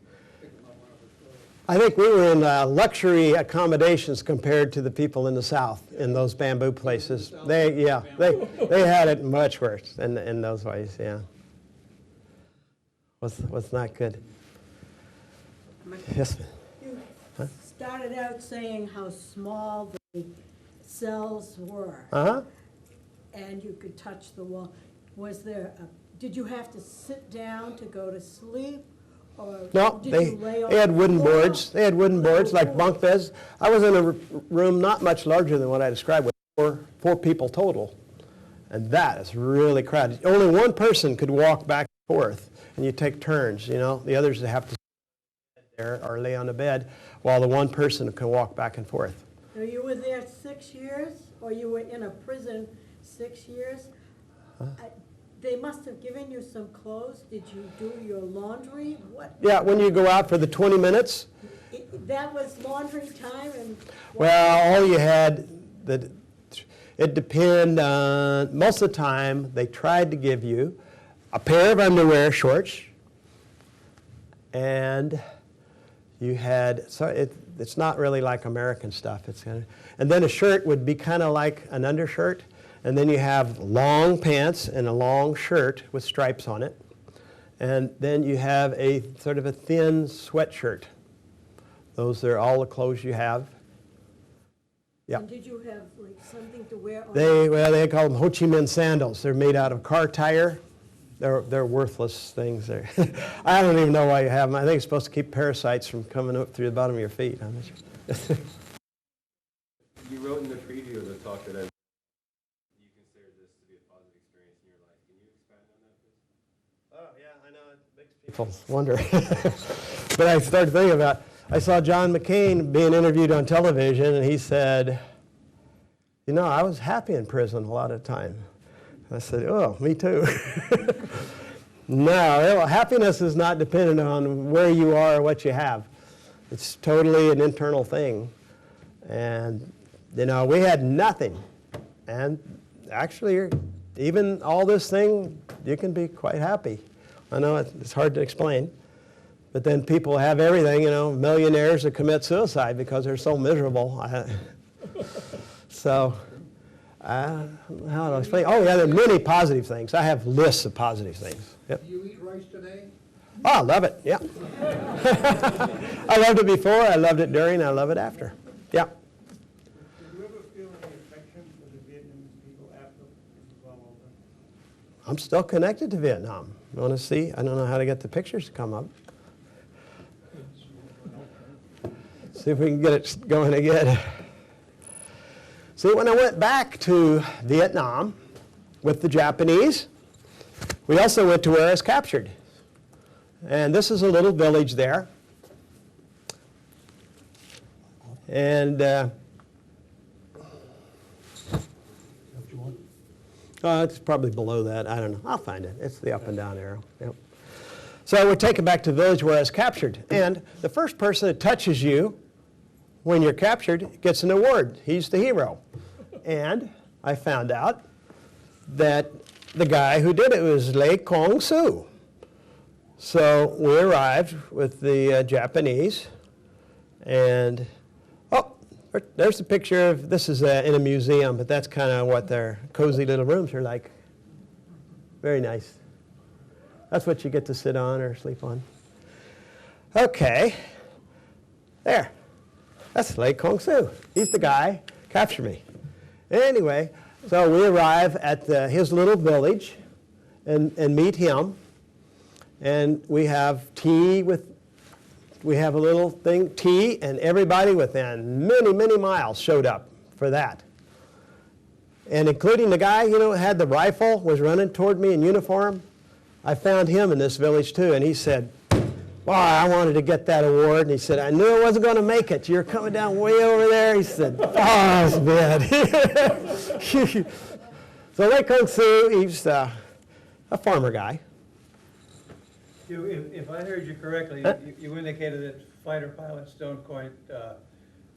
pick him up one of his clothes. I think we were in luxury accommodations compared to the people in the South in those bamboo places. They had it much worse in those ways, yeah. Was not good. Yes, You started out saying how small the cells were. uh-huh. And you could touch the wall. Did you have to sit down to go to sleep? Or No, did they you lay on had the wooden floor? boards. They had wooden boards like bunk beds. I was in a room not much larger than what I described, with four people total. And that is really crowded. Only one person could walk back and forth, and you take turns, The others have to sit there or lay on the bed while the one person can walk back and forth. So you were there 6 years, or you were in a prison 6 years? They must have given you some clothes. Did you do your laundry? What? Yeah, when you go out for the 20 minutes, That was laundry time and. well, all you had, it depended on, most of the time, they tried to give you a pair of underwear, shorts, and you had, so it's not really like American stuff. It's kind of, and then a shirt would be kind of like an undershirt, and then you have long pants and a long shirt with stripes on it, and then you have a sort of a thin sweatshirt. Those are all the clothes you have. Yeah. And did you have like something to wear on? They call them Ho Chi Minh sandals. They're made out of car tire. They're worthless things. I don't even know why you have them. I think it's supposed to keep parasites from coming up through the bottom of your feet. You wrote in the preview of the talk that you consider this to be a positive experience in your life. Can you expand on that, please? Oh, yeah, I know. It makes people wonder. But I started thinking about, I saw John McCain being interviewed on television, and he said, you know, I was happy in prison a lot of the time. I said, oh, me too. No, happiness is not dependent on where you are or what you have. It's totally an internal thing. And, you know, we had nothing. And actually, even all this thing, you can be quite happy. I know it's hard to explain. But then people have everything, you know, millionaires that commit suicide because they're so miserable. So, how do I explain? Oh, yeah, there are many positive things. I have lists of positive things. Yep. Do you eat rice today? Oh, I love it, yeah. I loved it before, I loved it during, I love it after. Yeah. Did you ever feel any affection for the Vietnamese people after this was all over? I'm still connected to Vietnam. You want to see? I don't know how to get the pictures to come up. See if we can get it going again. See, when I went back to Vietnam with the Japanese, we also went to where I was captured. And this is a little village there. And it's probably below that. I don't know. I'll find it. It's the up and down arrow. Yep. So we're taken back to the village where I was captured. And the first person that touches you when you're captured gets an award. He's the hero. And I found out that the guy who did it was Lê Kong Soo. So we arrived with the Japanese, and oh, there's the picture of, this is in a museum, but that's kind of what their cozy little rooms are like. Very nice. That's what you get to sit on or sleep on. Okay, there. That's Lê Kong Soo. He's the guy captured me. Anyway, so we arrive at his little village and meet him. And we have tea we have a little thing, tea, and everybody within many, many miles showed up for that. And including the guy, you know, had the rifle, was running toward me in uniform. I found him in this village too, and he said, "Boy, I wanted to get that award." And he said, "I knew I wasn't going to make it. You're coming down way over there." He said, "Oh, that's bad." So Lê Kong Soo, he's a farmer guy. If I heard you correctly, you indicated that fighter pilots don't quite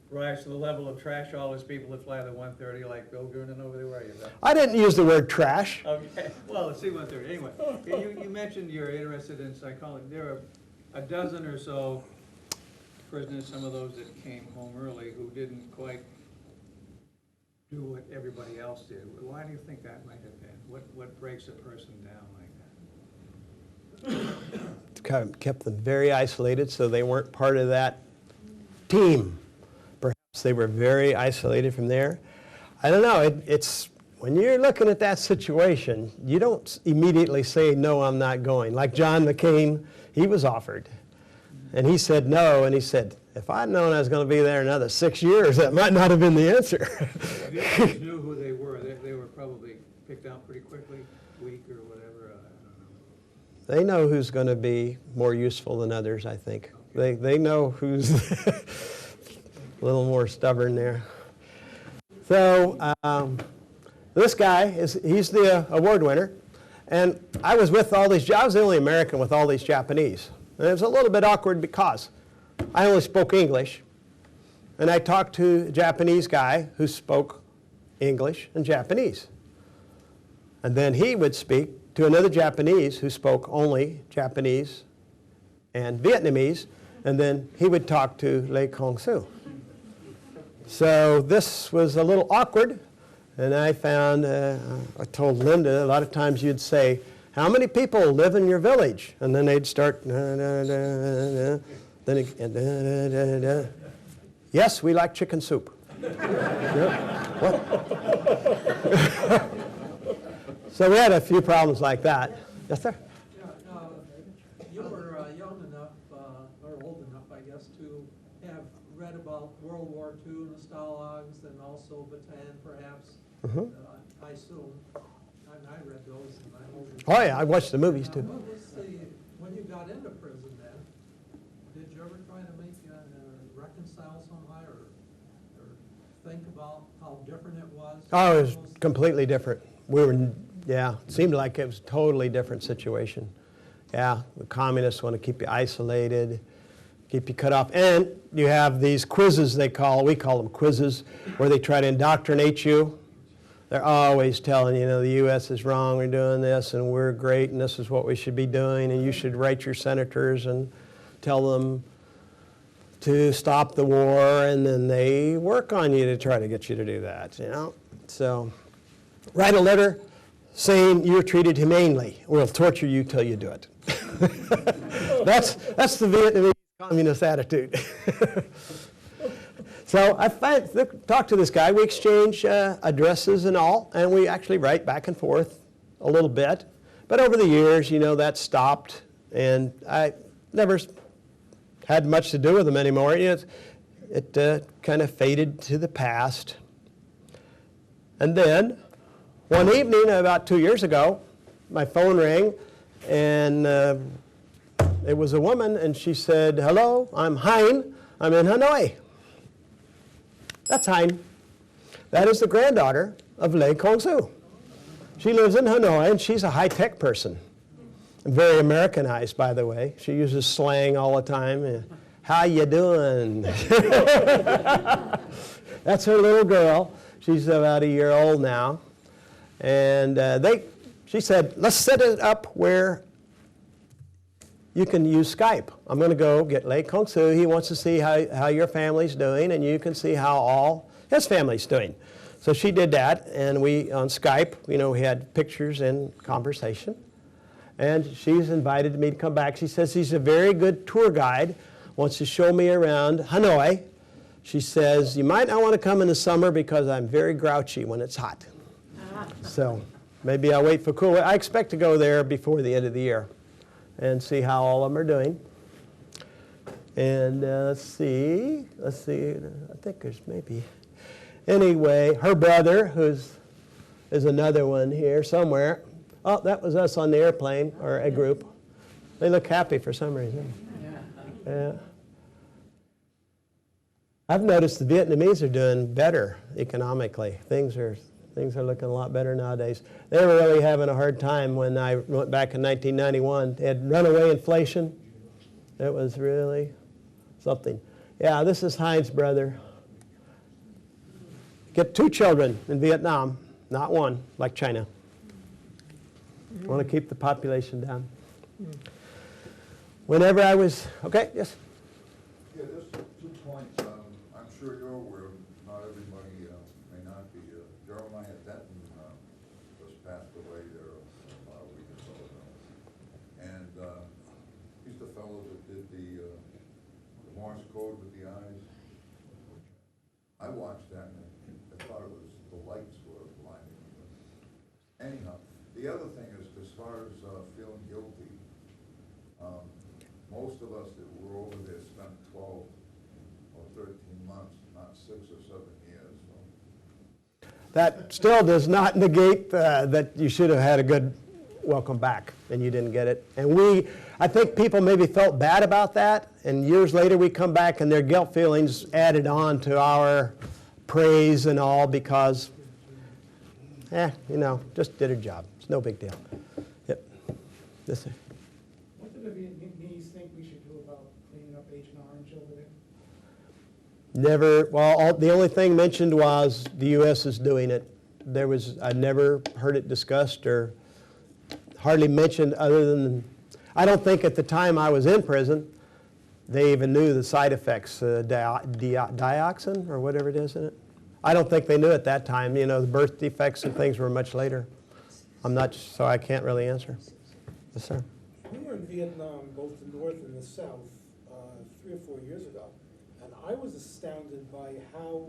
rise to the level of trash all those people that fly the 130 like Bill Goonan over there. Where are you? I didn't use the word trash. Okay, well, the C-130. Anyway, you mentioned you're interested in psychology. There are a dozen or so prisoners, some of those that came home early, who didn't quite do what everybody else did. Why do you think that might have been? What breaks a person down like that? Kind of kept them very isolated, so they weren't part of that team. Perhaps they were very isolated from there. I don't know. It's when you're looking at that situation, you don't immediately say, "No, I'm not going." Like John McCain, he was offered, and he said no, and he said, "If I'd known I was going to be there another 6 years, that might not have been the answer." The others knew who they were. They were probably picked out pretty quickly, week or whatever. They know who's going to be more useful than others, I think. They know who's a little more stubborn there. So this guy, he's the award winner, And I was with all these, I was the only American with all these Japanese. And it was a little bit awkward because I only spoke English. And I talked to a Japanese guy who spoke English and Japanese. And then he would speak to another Japanese who spoke only Japanese and Vietnamese. And then he would talk to Lei Kong Su. So this was a little awkward. And I found, I told Linda, a lot of times you'd say, how many people live in your village? And then they'd start, then again, yes, we like chicken soup. What? So we had a few problems like that. Yes, sir? Yeah, you were young enough, or old enough, I guess, to have read about World War II nostalgics and also Buchanan, perhaps. I assume, and I read those, and I'm older. Oh, yeah, I watched the movies, too. What was when you got into prison then, did you ever try to make, reconcile somehow, or think about how different it was? Oh, it was completely different. We were, yeah, it seemed like it was a totally different situation. Yeah, the communists want to keep you isolated, keep you cut off. And you have these quizzes we call them quizzes, where they try to indoctrinate you. They're always telling you, the U.S. is wrong, we're doing this, and we're great, and this is what we should be doing, and you should write your senators and tell them to stop the war, and then they work on you to try to get you to do that, So write a letter saying you're treated humanely. We'll torture you till you do it. That's the Vietnamese communist attitude. So I talked to this guy. We exchange addresses and all, and we actually write back and forth a little bit. But over the years, that stopped, and I never had much to do with him anymore. It kind of faded to the past. And then one evening, about 2 years ago, my phone rang, and it was a woman, and she said, "Hello, I'm Hein. I'm in Hanoi." That's Hein. That is the granddaughter of Lei Kong Su. She lives in Hanoi, and she's a high-tech person. Very Americanized, by the way. She uses slang all the time. How you doing? That's her little girl. She's about a year old now. And she said, let's set it up where you can use Skype. I'm going to go get Lei Kong Su. He wants to see how your family's doing, and you can see how all his family's doing. So she did that, and we, on Skype, we had pictures and conversation. And she's invited me to come back. She says he's a very good tour guide, wants to show me around Hanoi. She says, you might not want to come in the summer because I'm very grouchy when it's hot. So maybe I'll wait for cool. I expect to go there before the end of the year and see how all of them are doing. And let's see, I think there's maybe, anyway, her brother, is another one here somewhere. Oh, that was us on the airplane, or a group. They look happy for some reason. Yeah. I've noticed the Vietnamese are doing better economically. Things are looking a lot better nowadays. They were really having a hard time when I went back in 1991. They had runaway inflation. It was really something. Yeah, this is Hein's brother. Get 2 children in Vietnam, not 1, like China. Want to keep the population down. Whenever I was, okay, yes? Yeah, there's 2 points. I'm sure you're aware, not everybody may not be. Jeremiah Denton just passed away there a week or so ago. And he's the fellow that did the Morse code with the eyes. I watched that and I thought it was, the lights were blinding. Anyhow, the other thing is, as far as feeling guilty, most of us that were over there spent 12 or 13 months, not 6 or 7 years. So. That still does not negate that you should have had a good welcome back and you didn't get it. And I think people maybe felt bad about that, and years later we come back and their guilt feelings added on to our praise and all because, just did her job. It's no big deal. Yes, sir. What do the Vietnamese think we should do about cleaning up Agent Orange over there? Never, well, the only thing mentioned was the U.S. is doing it. I never heard it discussed or hardly mentioned other than, I don't think at the time I was in prison, they even knew the side effects, dioxin or whatever it is in it. I don't think they knew at that time. You know, the birth defects and things were much later. I'm not, so I can't really answer. Yes, sir. We were in Vietnam, both the North and the South, 3 or 4 years ago, and I was astounded by how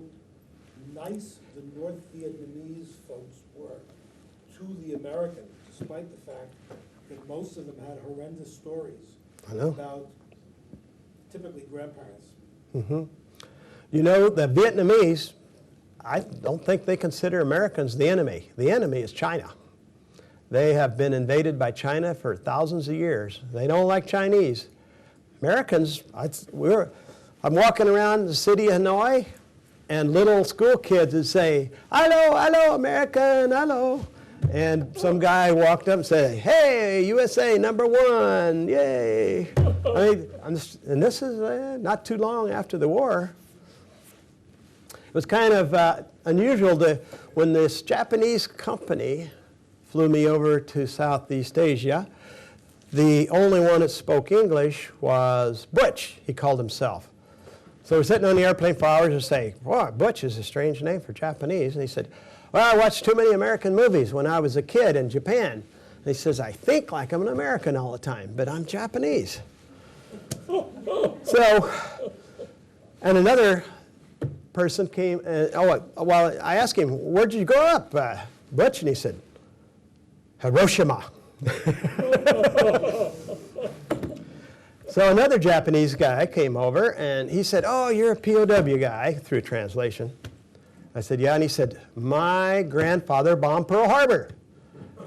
nice the North Vietnamese folks were to the Americans, despite the fact that most of them had horrendous stories about typically grandparents. Mm-hmm. You know, the Vietnamese, I don't think they consider Americans the enemy. The enemy is China. They have been invaded by China for thousands of years. They don't like Chinese. Americans, I'm walking around the city of Hanoi, and little school kids would say, "Hello, hello, American, hello." And some guy walked up and said, "Hey, USA #1, yay." I mean, and this is not too long after the war. It was kind of unusual when this Japanese company flew me over to Southeast Asia. The only one that spoke English was Butch, he called himself. So we're sitting on the airplane for hours and say, "Wow, Butch is a strange name for Japanese." And he said, "Well, I watched too many American movies when I was a kid in Japan." And he says, "I think like I'm an American all the time, but I'm Japanese." So, and another person came, and well, I asked him, "Where'd you grow up, Butch?" And he said, "Hiroshima." So another Japanese guy came over, and he said, "Oh, you're a POW guy," through translation. I said, "Yeah," and he said, "My grandfather bombed Pearl Harbor."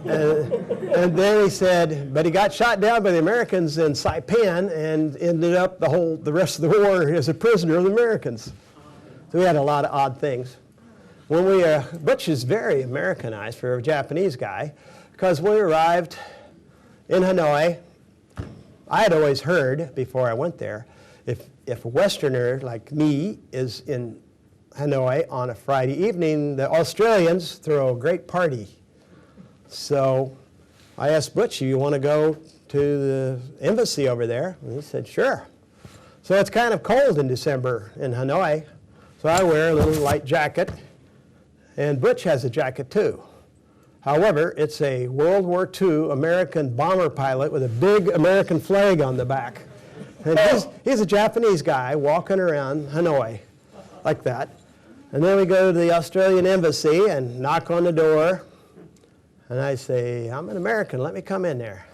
And then he said, "But he got shot down by the Americans in Saipan and ended up the rest of the war as a prisoner of the Americans." So we had a lot of odd things. When Butch is very Americanized for a Japanese guy, because when we arrived in Hanoi, I had always heard before I went there, if a Westerner like me is in Hanoi on a Friday evening, the Australians throw a great party. So I asked Butch, "You want to go to the embassy over there?" And he said, "Sure." So it's kind of cold in December in Hanoi, so I wear a little light jacket, and Butch has a jacket too. However, it's a World War II American bomber pilot with a big American flag on the back. And he's a Japanese guy walking around Hanoi like that. And then we go to the Australian embassy and knock on the door. And I say, "I'm an American, let me come in there."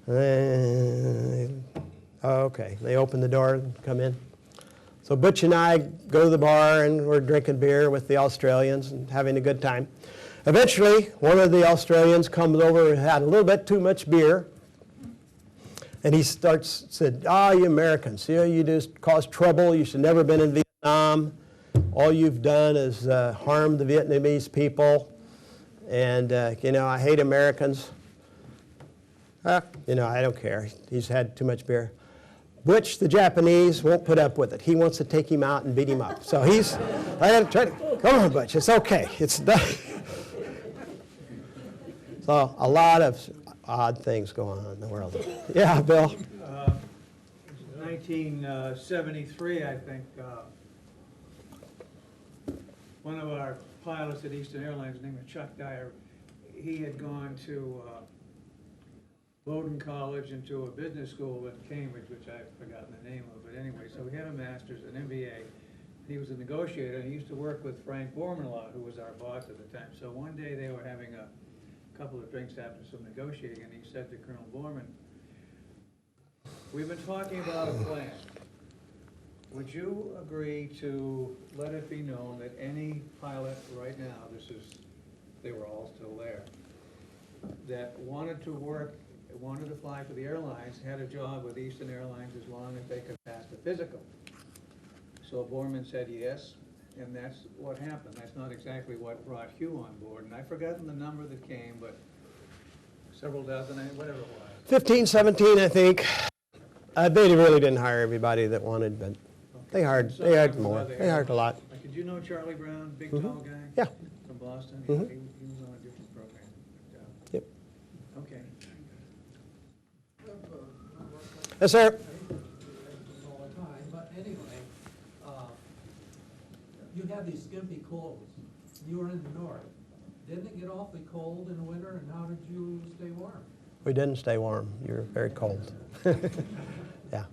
And okay, they open the door and come in. So Butch and I go to the bar and we're drinking beer with the Australians and having a good time. Eventually, one of the Australians comes over and had a little bit too much beer. And he said, "Oh, you Americans, you just cause trouble. You should never have been in Vietnam. All you've done is harm the Vietnamese people. And, I hate Americans." I don't care. He's had too much beer. Butch, the Japanese, won't put up with it. He wants to take him out and beat him up. So I had to try to, "Come on, Butch, it's okay. It's done." So a lot of odd things going on in the world. Yeah, Bill? 1973, I think, one of our pilots at Eastern Airlines, named Chuck Dyer, he had gone to Bowdoin College and to a business school in Cambridge, which I've forgotten the name of, but anyway, so he had a master's, an MBA. He was a negotiator, and he used to work with Frank Borman a lot, who was our boss at the time. So one day they were having a couple of drinks after some negotiating, and he said to Colonel Borman, "We've been talking about a plan. Would you agree to let it be known that any pilot right now," they were all still there, "that wanted to fly for the airlines, had a job with Eastern Airlines as long as they could pass the physical?" So Borman said yes, and that's what happened. That's not exactly what brought Hugh on board, and I've forgotten the number that came, but several dozen, whatever it was. 15, 17, I think. They really didn't hire everybody that wanted, but they hired more. They hired a lot. Like, did you know Charlie Brown, big tall guy? Yeah. From Boston? Mhm. He was on a different program. Yep. Okay. Yes, sir. all the time, but anyway, you had these skimpy clothes. You were in the north. Didn't it get awfully cold in the winter, and how did you stay warm? We didn't stay warm. You were very cold. Yeah.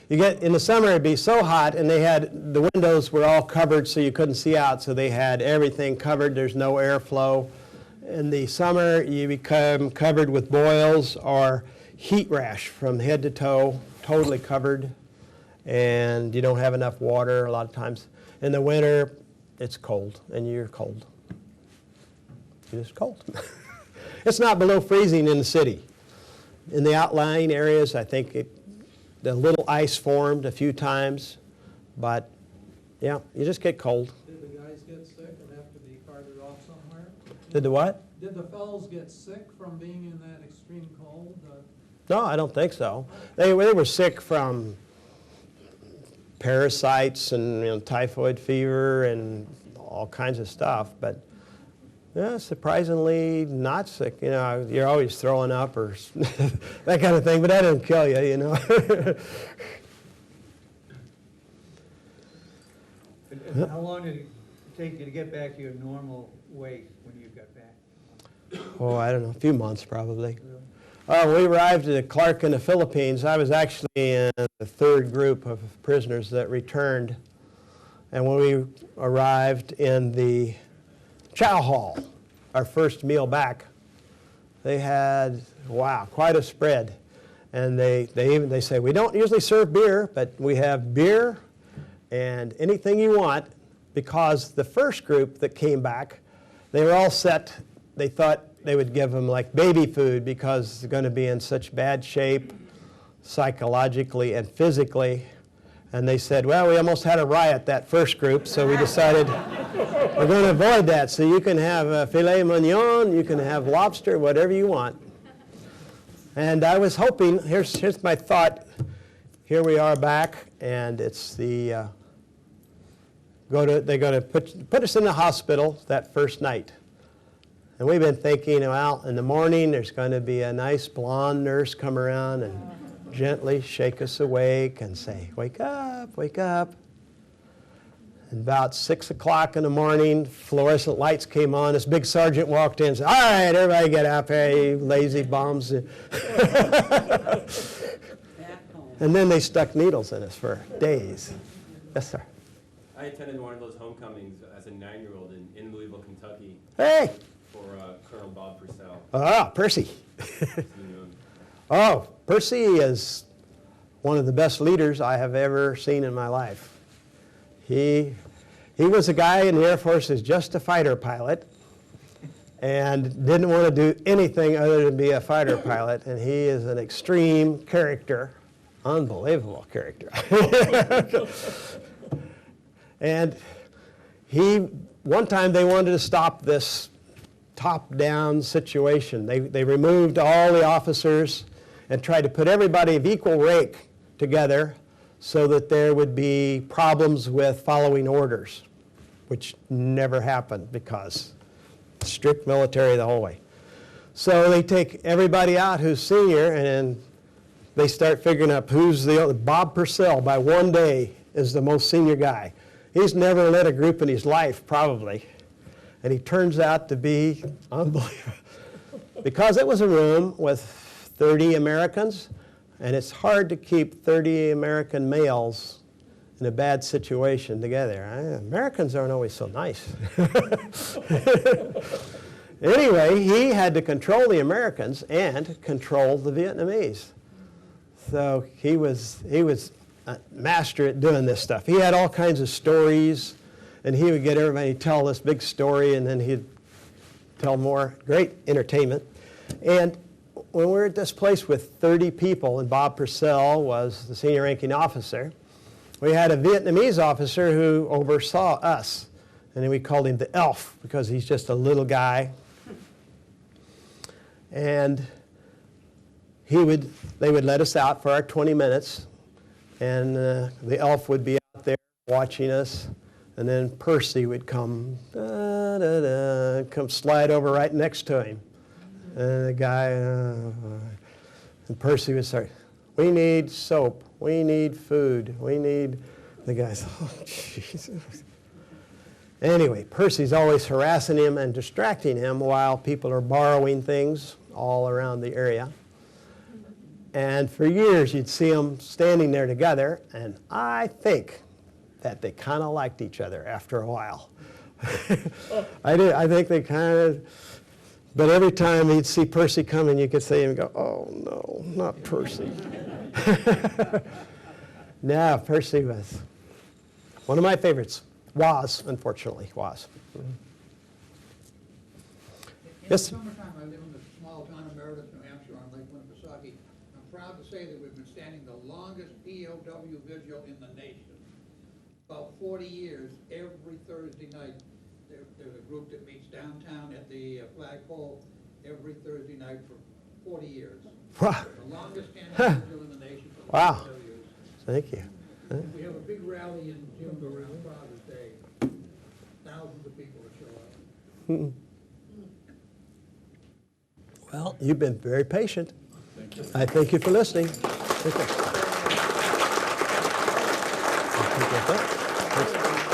You get, in the summer it'd be so hot, and the windows were all covered so you couldn't see out, so they had everything covered. There's no airflow. In the summer you become covered with boils or heat rash from head to toe, totally covered, and you don't have enough water a lot of times. In the winter, it's cold, and you're cold. You're just cold. It's not below freezing in the city. In the outlying areas, I think the little ice formed a few times, but yeah, you just get cold. Did the guys get sick and have to be carted off somewhere? Did the what? Did the fellows get sick from being in that extreme cold? No, I don't think so. They were sick from parasites and typhoid fever and all kinds of stuff, but yeah, surprisingly not sick. You're always throwing up or that kind of thing, but that doesn't kill you, And how long did it take you to get back to your normal weight when you got back? Oh, I don't know, a few months probably. We arrived at Clark in the Philippines. I was actually in the third group of prisoners that returned. And when we arrived in the chow hall, our first meal back, they had, wow, quite a spread. And they say, we don't usually serve beer, but we have beer and anything you want, because the first group that came back, they were all set. They thought they would give them like baby food because they're going to be in such bad shape psychologically and physically. And they said, well, we almost had a riot that first group, so we decided we're going to avoid that. So you can have filet mignon, you can have lobster, whatever you want. And I was hoping, here's my thought. Here we are back, and it's they're going to put us in the hospital that first night. And we've been thinking, well, in the morning there's going to be a nice blonde nurse come around and gently shake us awake and say, wake up, wake up. And about 6 o'clock in the morning, fluorescent lights came on. This big sergeant walked in and said, all right, everybody get up here, you lazy bums. And then they stuck needles in us for days. Yes, sir. I attended one of those homecomings as a 9-year-old in Louisville, Kentucky. Hey! For Colonel Bob Purcell. Ah, Percy. Oh, Percy is one of the best leaders I have ever seen in my life. He was a guy in the Air Force who's just a fighter pilot and didn't want to do anything other than be a fighter pilot, and he is an extreme character, unbelievable character. And one time they wanted to stop this top-down situation. They removed all the officers and tried to put everybody of equal rank together so that there would be problems with following orders, which never happened because strict military the whole way. So they take everybody out who's senior, and they start figuring out who's the other. Bob Purcell, by one day, is the most senior guy. He's never led a group in his life, probably. And he turns out to be unbelievable. Because it was a room with 30 Americans, and it's hard to keep 30 American males in a bad situation together. Americans aren't always so nice. Anyway, he had to control the Americans and control the Vietnamese. So he was a master at doing this stuff. He had all kinds of stories, and he would get everybody to tell this big story, and then he'd tell more. Great entertainment. And when we were at this place with 30 people, and Bob Purcell was the senior ranking officer, we had a Vietnamese officer who oversaw us. And then we called him the elf because he's just a little guy. And they would let us out for our 20 minutes, and the elf would be out there watching us, and then Percy would come, come slide over right next to him. And the guy, and Percy would start, we need soap, we need food, we need, the guy's, oh, Jesus. Anyway, Percy's always harassing him and distracting him while people are borrowing things all around the area. And for years, you'd see them standing there together, and I think that they kind of liked each other after a while. I think they kind of, but every time he'd see Percy coming, you could see him go, oh no, not Percy. No, Percy was one of my favorites. Was, unfortunately, was. In Yes? the summertime, I live in the small town of Meredith, New Hampshire, on Lake Winnipesaukee. I'm proud to say that we've been standing the longest POW vigil in the nation. About 40 years, every Thursday night, there's a group that meets downtown at the flagpole every Thursday night for 40 years. Wow. The longest standing vigil in the nation for Wow. POWs. Thank you. We have a big rally in June around Father's Day. Thousands of people will show up. Well, you've been very patient. I thank you for listening. Thank you.